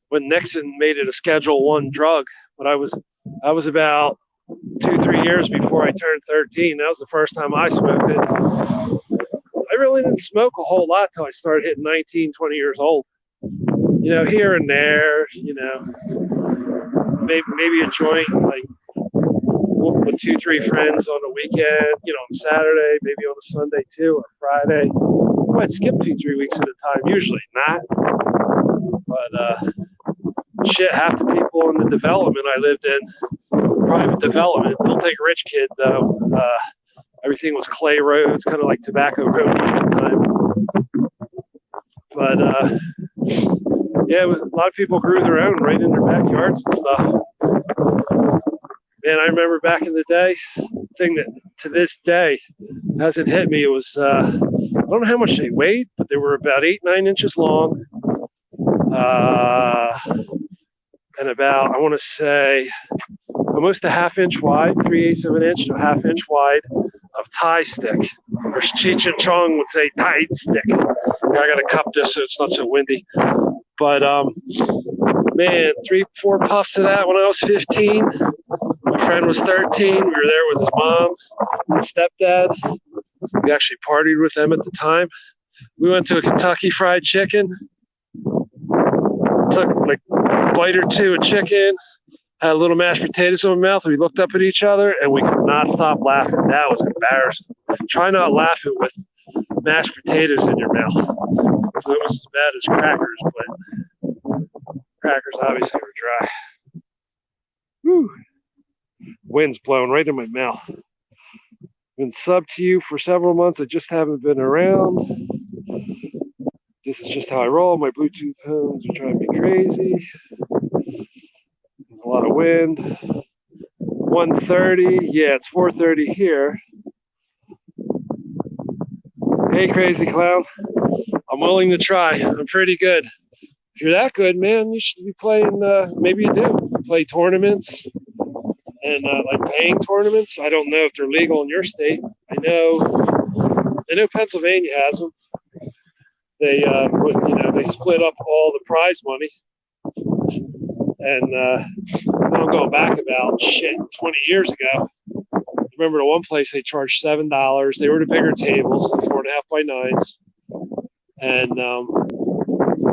when Nixon made it a Schedule I drug, but I was about 2-3 years before I turned 13. That was the first time I smoked it. I really didn't smoke a whole lot till I started hitting 19, 20 years old. here and there, maybe a joint like with 2, 3 friends on the weekend, on Saturday, maybe on a Sunday too, or Friday. I might skip 2, 3 weeks at a time. Usually not, but shit, half the people in the development I lived in, private development, don't take a rich kid though. Everything was clay roads, kind of like Tobacco Road at the time. But yeah, a lot of people grew their own right in their backyards and stuff. Man, I remember back in the day, thing that to this day hasn't hit me. It was I don't know how much they weighed, but they were about 8, 9 inches long, and about, I want to say, almost a half-inch wide, 3/8 of an inch to a half-inch wide of tie stick, or Cheech and Chong would say tight stick. I got to cup this so it's not so windy. But man, 3, 4 puffs of that when I was 15. My friend was 13. We were there with his mom and stepdad. We actually partied with them at the time. We went to a Kentucky Fried Chicken. Took like a bite or two of chicken. Had a little mashed potatoes in my mouth. We looked up at each other and we could not stop laughing. That was embarrassing. Try not laughing with mashed potatoes in your mouth. So it was as bad as crackers, but crackers obviously were dry. Whew. Wind's blowing right in my mouth. Been sub to you for several months. I just haven't been around. This is just how I roll. My Bluetooth phones are driving me crazy. There's a lot of wind. 1:30. Yeah, it's 4:30 here. Hey, crazy clown. I'm willing to try. I'm pretty good. If you're that good, man, you should be playing. Maybe you do play tournaments and like paying tournaments. I don't know if they're legal in your state. I know Pennsylvania has them. They they split up all the prize money, and I'm going back about 20 years ago. I remember the one place they charged $7. They were the bigger tables, the 4.5 by 9s, and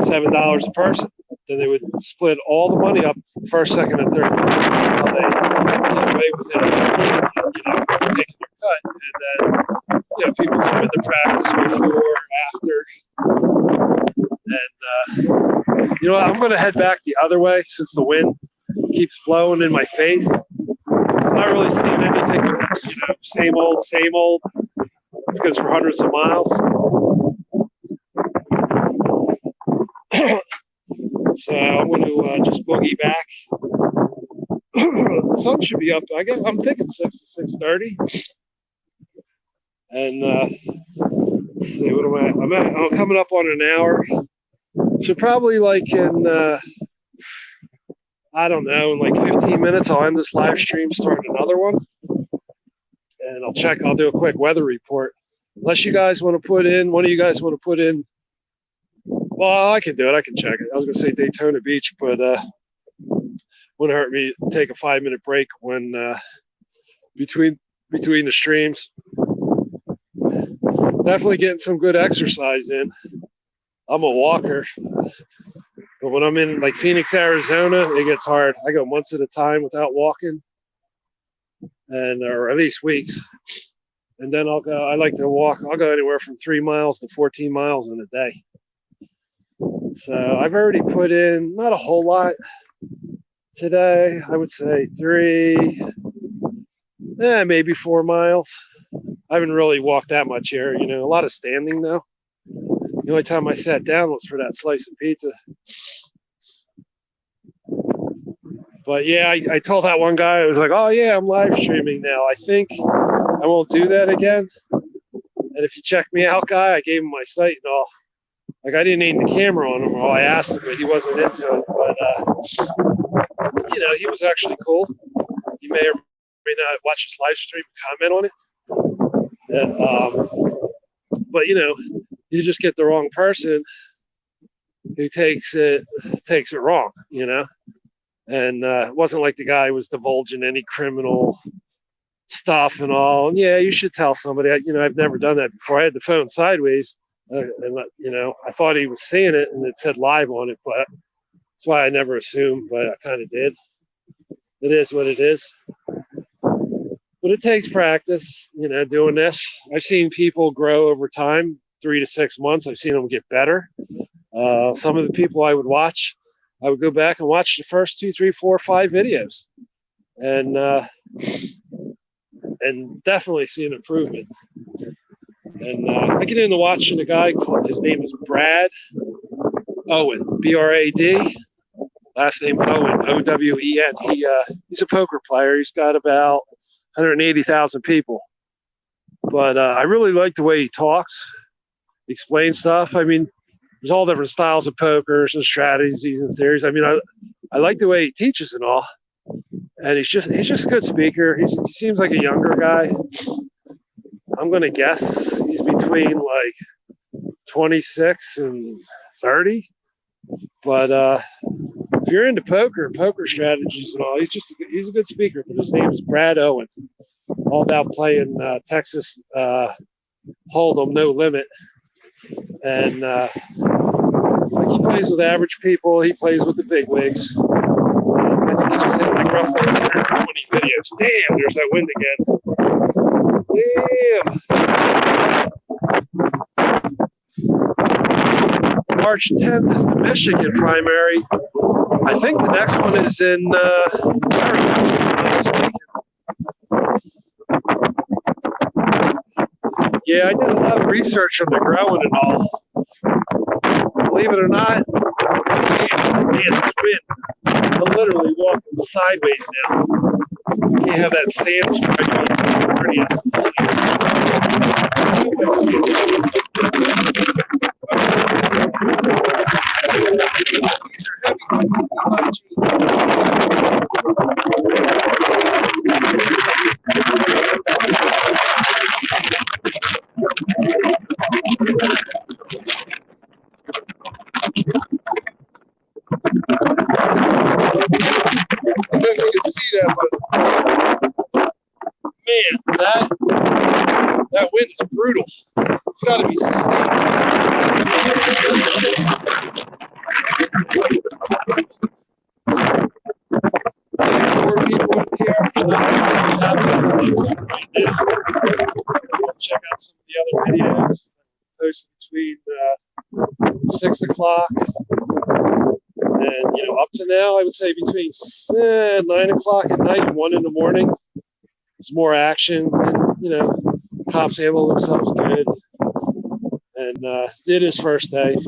$7 a person. Then they would split all the money up, first, second, and third. That's how they get away with it, taking your cut, and then people come into practice before, after, and I'm going to head back the other way since the wind keeps blowing in my face. I'm not really seeing anything, same old, same old. It's because for hundreds of miles. So I'm going to just boogie back. The sun should be up. I guess I'm thinking 6 to 6:30. And let's see, what am I? I'm coming up on an hour. So probably like in I don't know, in like 15 minutes, I'll end this live stream, start another one, and I'll do a quick weather report. Unless you guys want to put in, one of you guys want to put in. Well, I can do it. I can check it. I was going to say Daytona Beach, but wouldn't hurt me to take a 5-minute break when between the streams. Definitely getting some good exercise in. I'm a walker, but when I'm in like Phoenix, Arizona, it gets hard. I go months at a time without walking, or at least weeks. And then I'll go. I like to walk. I'll go anywhere from 3 miles to 14 miles in a day. So I've already put in not a whole lot today. I would say 3, maybe 4 miles. I haven't really walked that much here. A lot of standing though. The only time I sat down was for that slice of pizza. But yeah, I told that one guy, I was like, oh yeah, I'm live streaming now. I think I won't do that again. And if you check me out, guy, I gave him my site and all. Like, I didn't aim the camera on him, or I asked him, but he wasn't into it. But, he was actually cool. He may or may not watch this live stream and comment on it. And, but, you just get the wrong person who takes it wrong, And it wasn't like the guy was divulging any criminal stuff and all. And yeah, you should tell somebody. I've never done that before. I had the phone sideways. And I thought he was saying it, and it said live on it, but that's why I never assumed, but I kind of did. It is what it is. But it takes practice, doing this. I've seen people grow over time, 3 to 6 months. I've seen them get better. Some of the people I would watch, I would go back and watch the first 2, 3, 4, 5 videos, and definitely see an improvement. And I get into watching a guy called, his name is Brad Owen, Brad, last name Owen, Owen. He's a poker player. He's got about 180,000 people. But I really like the way he talks, explains stuff. I mean, there's all different styles of pokers and strategies and theories. I mean, I like the way he teaches and all. And he's just a good speaker. He seems like a younger guy. I'm gonna guess he's between like 26 and 30. But if you're into poker strategies and all, he's a good speaker. But his name is Brad Owen. All about playing Texas Hold'em, no limit, and like he plays with average people. He plays with the big wigs. I think he just hit like roughly 120 videos. Damn, there's that wind again. Damn. March 10th is the Michigan primary. I think the next one is in Arizona. Yeah, I did a lot of research on the growing and all. Believe it or not, it's wind. I'm literally walking sideways now. You can't have that sand I don't know if you can see that, but man, that wind is brutal. It's got to be sustained. More people in here. Check out some of the other videos posted between 6 o'clock and up to now. I would say between 9 o'clock at night and 1 in the morning. There's more action, and cops handle themselves good. And it is first night. And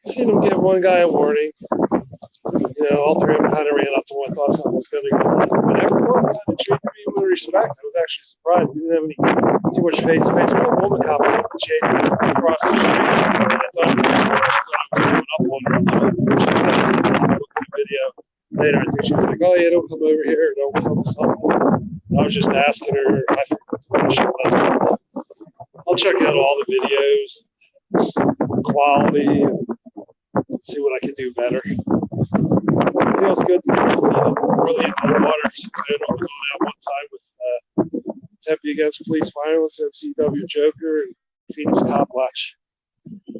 seen them give one guy a warning. All three of them kind of ran up to one, thought something was going to go on. But everyone kind of treated me with respect. I was actually surprised. We didn't have too much face to face. One woman cop up the chain across the street. And I thought I was coming up on her. She said, look at the video later. I think she was like, oh, yeah, don't come over here. Don't come something. I was just asking her. I forget what the question was. I'll check out all the videos, quality, and see what I can do better. It feels good to be really into the water. I know I'm going out one time with Tempe Against Police Violence, MCW Joker, and Phoenix Cop Watch,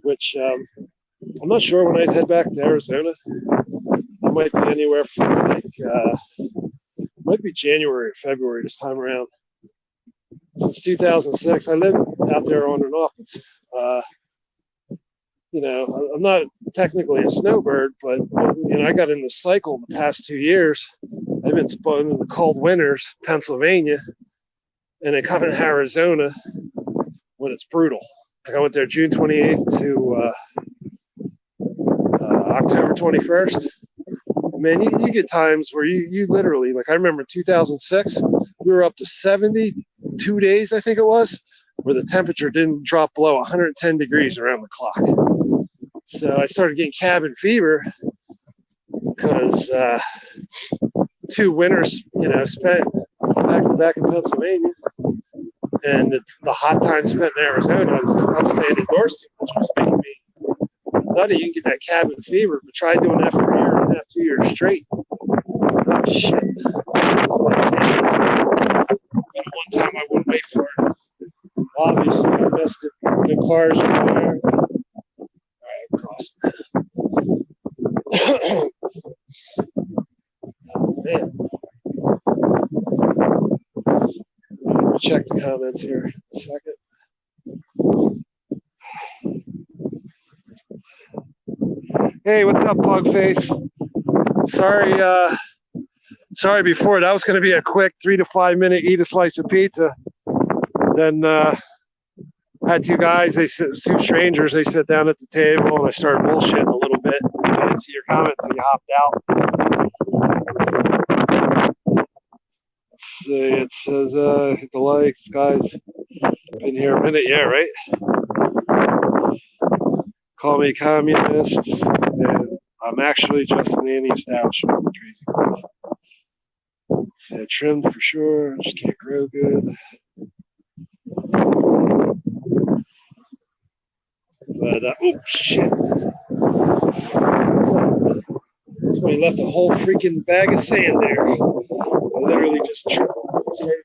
which I'm not sure when I head back to Arizona. It might be anywhere from might be January or February this time around. Since 2006, I lived out there on and off. I'm not technically a snowbird, but I got in the cycle the past 2 years. I've been spun in the cold winters, Pennsylvania, and then come in Arizona when it's brutal. Like I went there June 28th to October 21st. Man, you get times where you literally, like I remember in 2006, we were up to 72 days, I think it was, where the temperature didn't drop below 110 degrees around the clock. So I started getting cabin fever because 2 winters, spent back to back in Pennsylvania, and the hot time spent in Arizona. I was staying indoors too much, was making me nutty. You can get that cabin fever, but try doing that for a year and a half, 2 years straight. Oh shit! One time I wouldn't wait for it. Obviously, I missed it. The cars are there. All right, I'm crossing. Oh, man. Let me check the comments here in a second. Hey, what's up, Pugface? Sorry before. That was going to be a quick 3 to 5 minute eat a slice of pizza. Then had two guys, two strangers, they sit down at the table and I started bullshitting a little bit. I didn't see your comments and you hopped out. Let's see, it says, hit the likes, guys. Been here a minute, yeah, right? Call me communist. And I'm actually just an anti-establishment. Crazy. It's trimmed for sure, just can't grow good. But, oh shit. Somebody left a whole freaking bag of sand there. I literally just started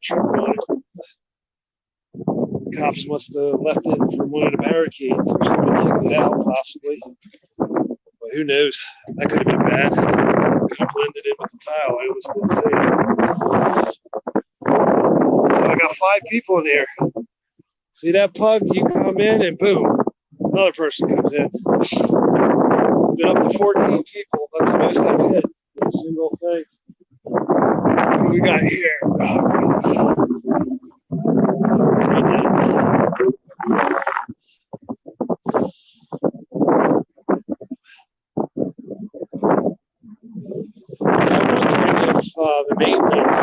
tripping on it. Cops must have left it from one of the barricades or somebody kicked it out, possibly. But who knows? That could have been bad. Could have blended in with the tile. I almost didn't see it. I got 5 people in here. See that pug? You come in and boom, another person comes in. Been up to 14 people. That's the most I've hit in a single thing. What do we got here? I'm wondering if the maintenance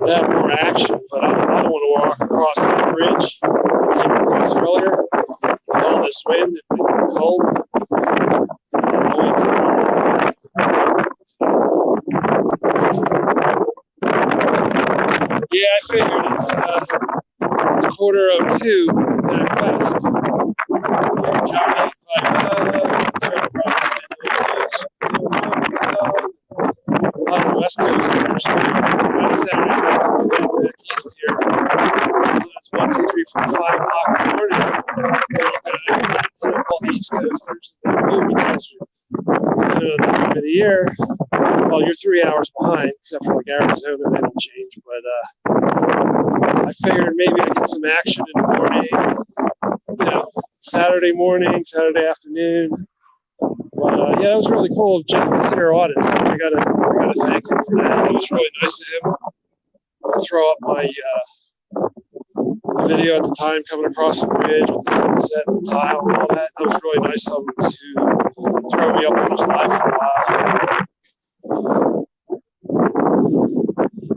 have more action, but I don't want to walk across the bridge. I came across earlier with all this wind and cold. Yeah, I figured it's 2:02 back west. Johnny, West Coasters. I was back east here. It's 1, 2, 3, 4, 5 o'clock in the morning. All the East Coasters. Because depending on the time of the year, well, you're 3 hours behind, except for like Arizona, they don't change. But I figured maybe I get some action in the morning, Saturday morning, Saturday afternoon. But yeah, it was really cool. Jeff was here audit, so I gotta thank him for that. It was really nice of him to throw up my the video at the time coming across the bridge with the sunset and the tile and all that. That was really nice of him to throw me up on his live for a while.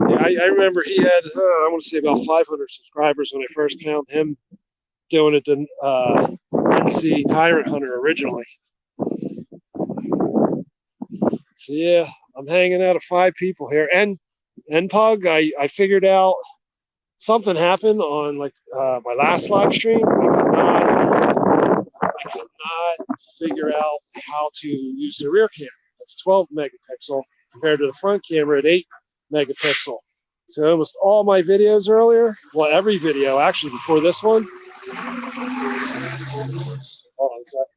Yeah, I remember he had, I want to say about 500 subscribers when I first found him doing it, the NC Tyrant Hunter originally. So yeah, I'm hanging out of 5 people here. And Pug, I figured out something happened on like my last live stream. I could not figure out how to use the rear camera. It's 12 megapixel compared to the front camera at 8 megapixel. So almost all my videos earlier, well, every video actually before this one. Hold on a sec.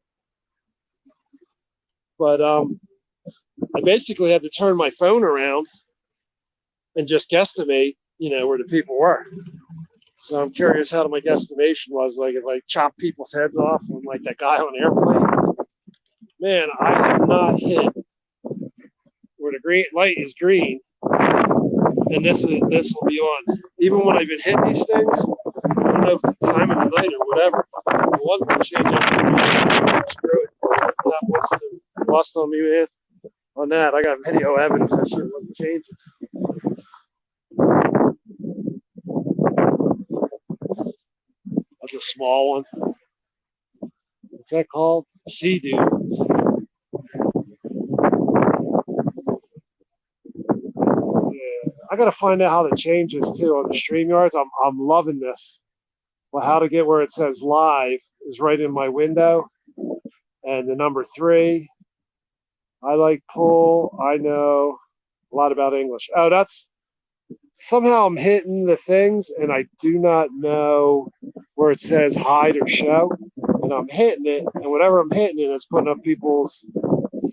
But I basically had to turn my phone around and just guesstimate, where the people were. So I'm curious how my guesstimation was, like if I chop people's heads off on like that guy on the airplane. Man, I have not hit where the green light is green, and this will be on. Even when I've been hitting these things, I don't know if it's the time of the night or whatever. The one will change everything. Screw it. That must have lost on me, man. On that, I got video evidence that shit wasn't changing. That's a small one. What's that called? Sea dunes. Yeah, I gotta find out how to change this too on the StreamYards. I'm loving this. Well, how to get where it says live is right in my window, and the number 3. I like pull. I know a lot about English. Oh, somehow I'm hitting the things and I do not know where it says hide or show. And I'm hitting it, and whatever I'm hitting it, it's putting up people's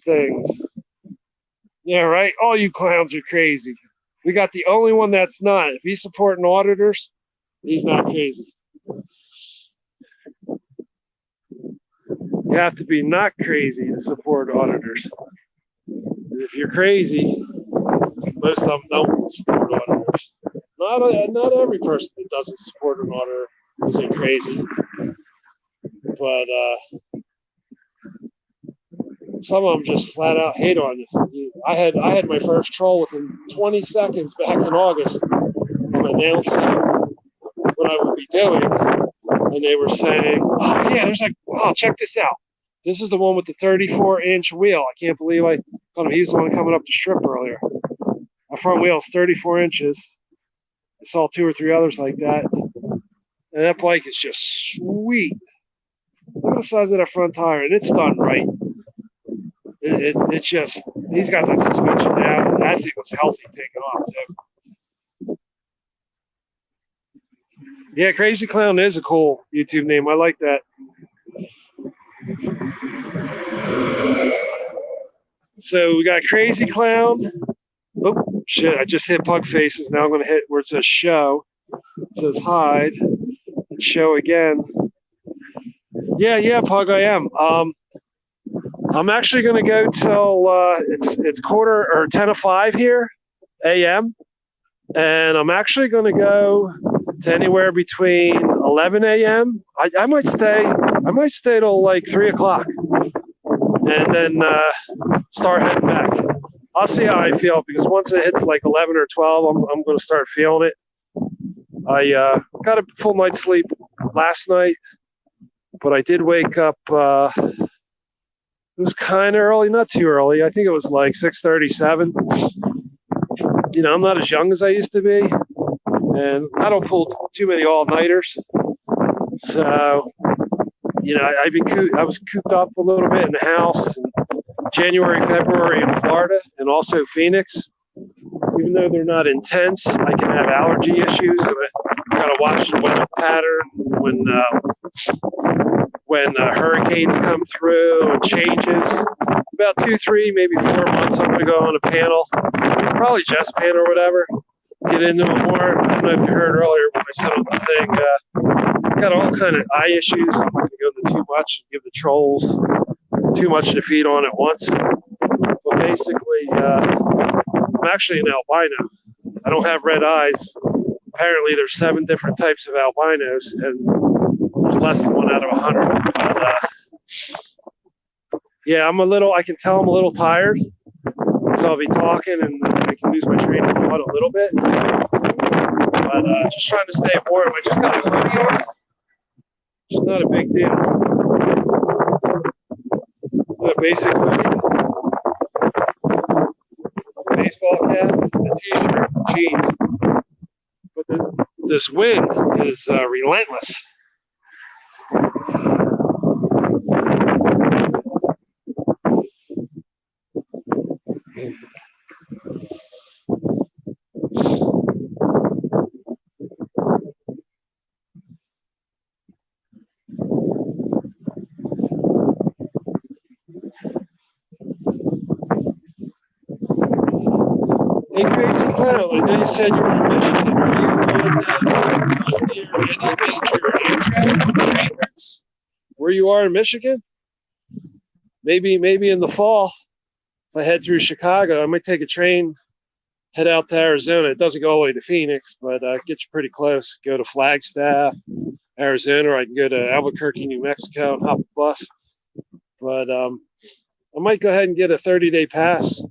things. Yeah, right. All you clowns are crazy. We got the only one that's not. If he's supporting auditors, he's not crazy. You have to be not crazy to support auditors. If you're crazy, most of them don't support auditors. Not every person that doesn't support an auditor isn't crazy, but some of them just flat out hate on you. I had my first troll within 20 seconds back in August of announcing what I would be doing, and they were saying, "Oh yeah, there's like, oh check this out. This is the one with the 34-inch wheel. I can't believe I thought he was the one coming up the strip earlier. My front wheel is 34 inches. I saw 2 or 3 others like that, and that bike is just sweet. Look at the size of that front tire, and it's done right. It's just, he's got that suspension down, and that thing was healthy taking off too. Yeah, Crazy Clown is a cool YouTube name. I like that. So we got Crazy Clown. Oh shit! I just hit Pug Faces. Now I'm going to hit where it says show. It says hide. And show again. Yeah, Pug. I am. I'm actually going to go till it's quarter or 10:05 here, a.m. And I'm actually going to go to anywhere between 11 a.m. I might stay till like 3 o'clock, and then start heading back. I'll see how I feel, because once it hits like 11 or 12, I'm going to start feeling it. I got a full night's sleep last night, but I did wake up. It was kind of early, not too early. I think it was like 6:37. You know, I'm not as young as I used to be, and I don't pull too many all-nighters. So, you know, I was cooped up a little bit in the house in January, February in Florida, and also Phoenix. Even though they're not intense, I can have allergy issues, and I gotta watch the weather pattern when hurricanes come through and changes. About 2, 3, maybe 4 months, I'm gonna go on a panel, probably Jess panel or whatever. Get into it more. I don't know if you heard earlier when I said on the thing. Got all kind of eye issues. I'm not gonna go into too much and give the trolls too much to feed on at once. But basically, I'm actually an albino. I don't have red eyes. Apparently, there's 7 different types of albinos, and there's less than 1 out of 100. But, yeah, I can tell I'm a little tired, so I'll be talking and I can lose my train of thought a little bit. But just trying to stay warm. I just got a hoodie on. It's not a big deal. But basically, baseball cap, a t-shirt, jeans. But this wind is relentless. Hey, Crazy Clown, I know you said you were in Michigan. Are you on near any major Amtrak train routes where you are in Michigan? Maybe in the fall, if I head through Chicago, I might take a train, head out to Arizona. It doesn't go all the way to Phoenix, but get you pretty close. Go to Flagstaff, Arizona, or I can go to Albuquerque, New Mexico, and hop a bus. But I might go ahead and get a 30-day pass.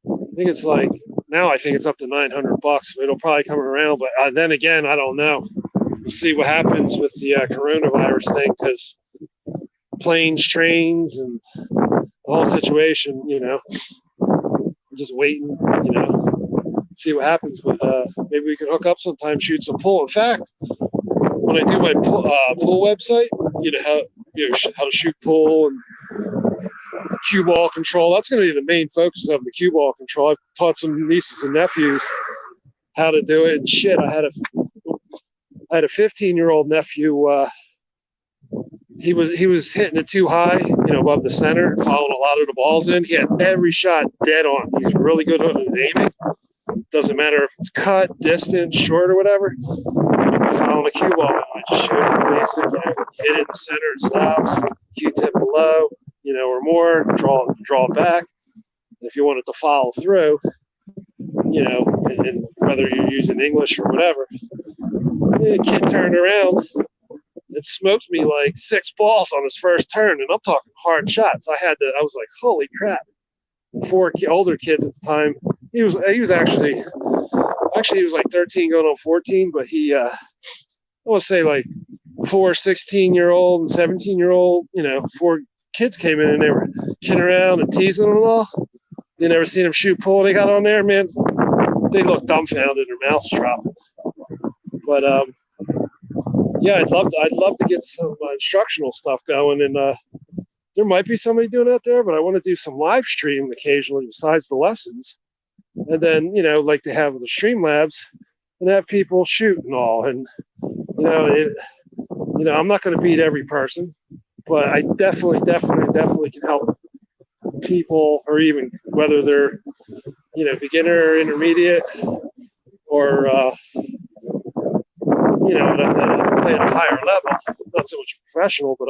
I think it's like, now I think it's up to $900. It'll probably come around, but then again, I don't know. We'll see what happens with the coronavirus thing, because planes, trains, and the whole situation, you know, I'm just waiting, you know, see what happens. But maybe we can hook up sometime, shoot some pool. In fact, when I do my pool website, you know, how to shoot pool and cue ball control. That's going to be the main focus of the cue ball control. I've taught some nieces and nephews how to do it and shit. I had a 15-year-old nephew. He was hitting it too high, above the center, following a lot of the balls in. He had every shot dead on. He's really good at aiming. Doesn't matter if it's cut, distance, short, or whatever. Following a cue ball, I just shoot it basic, hit it in the center, it stops. Q-tip below, or more. Draw it back. If you want it to follow through, and whether you're using English or whatever, the kid turned around and smoked me like 6 balls on his first turn, and I'm talking hard shots. I was like, holy crap. 4 older kids at the time. He was actually he was like 13 going on 14, but I want to say like 4 16-year-old and 17-year-old, 4 kids came in and they were kidding around and teasing them and all. They never seen him shoot pool. They got on there, man. They looked dumbfounded, their mouths dropped. But yeah, I'd love to get some instructional stuff going, and there might be somebody doing it there, but I want to do some live stream occasionally besides the lessons, and then like to have the stream labs and have people shoot and all, and I'm not going to beat every person, but I definitely can help people, or even whether they're beginner, intermediate, or play at a higher level, not so much professional, but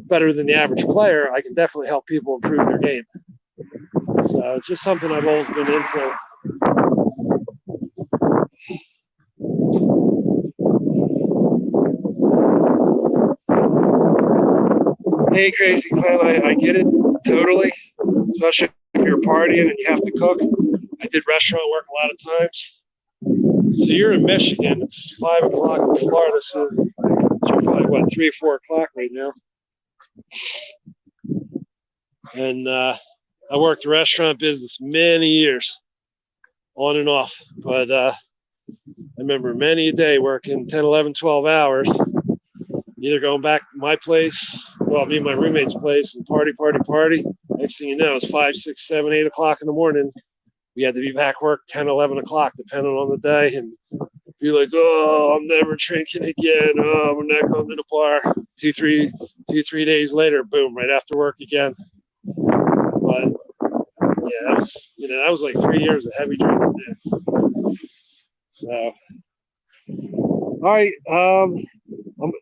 better than the average player. I can definitely help people improve their game. So it's just something I've always been into. Hey, Crazy Clown, I get it totally, especially if you're partying and you have to cook. I did restaurant work a lot of times. So you're in Michigan. It's 5 o'clock in Florida, so it's probably 3 or 4 o'clock right now. And I worked the restaurant business many years, on and off. But I remember many a day working 10, 11, 12 hours, either going back to my place, me and my roommate's place, and party. Next thing you know, it's 5, 6, 7, 8 o'clock in the morning. We had to be back work 10, 11 o'clock, depending on the day, and be like, oh, I'm never drinking again. Oh, we're not going to the bar. 2, 3 days later, boom, right after work again. But yeah, that was like 3 years of heavy drinking. So, all right.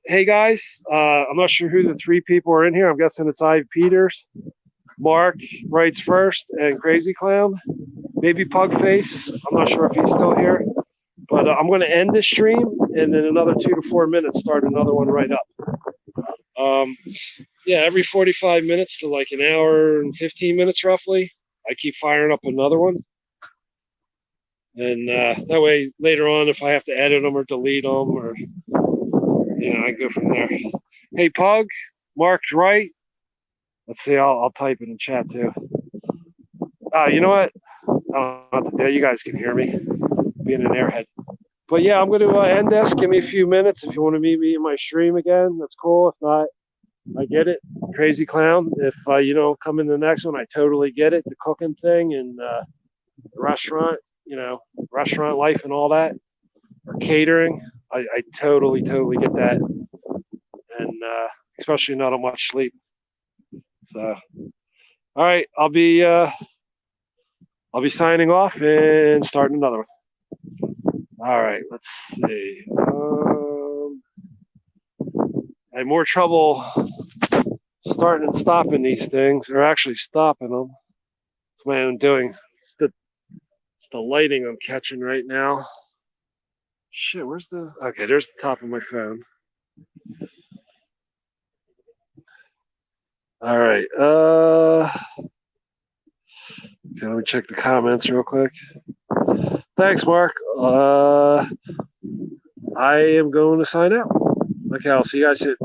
Hey guys, I'm not sure who the 3 people are in here. I'm guessing it's Ivy Peters, Mark writes first, and Crazy Clown. Maybe Pugface. I'm not sure if he's still here. But I'm going to end this stream, and then another 2 to 4 minutes, start another one right up. Yeah, every 45 minutes to like an hour and 15 minutes roughly, I keep firing up another one. And that way, later on, if I have to edit them or delete them, or, I go from there. Hey, Pug, Mark's right. Let's see, I'll type it in chat too. You know what? You guys can hear me, being an airhead. But yeah, I'm going to end this. Give me a few minutes. If you want to meet me in my stream again, that's cool. If not, I get it. Crazy Clown. If you don't come in the next one, I totally get it. The cooking thing and the restaurant, restaurant life and all that, or catering. I totally get that. And especially not on much sleep. So, all right, I'll be signing off and starting another one. All right, let's see. I have more trouble starting and stopping these things, or actually stopping them. That's what I'm doing. It's the lighting I'm catching right now. Shit, okay, there's the top of my phone. All right. Okay, let me check the comments real quick. Thanks, Mark. I am going to sign out. Okay, I'll see you guys soon.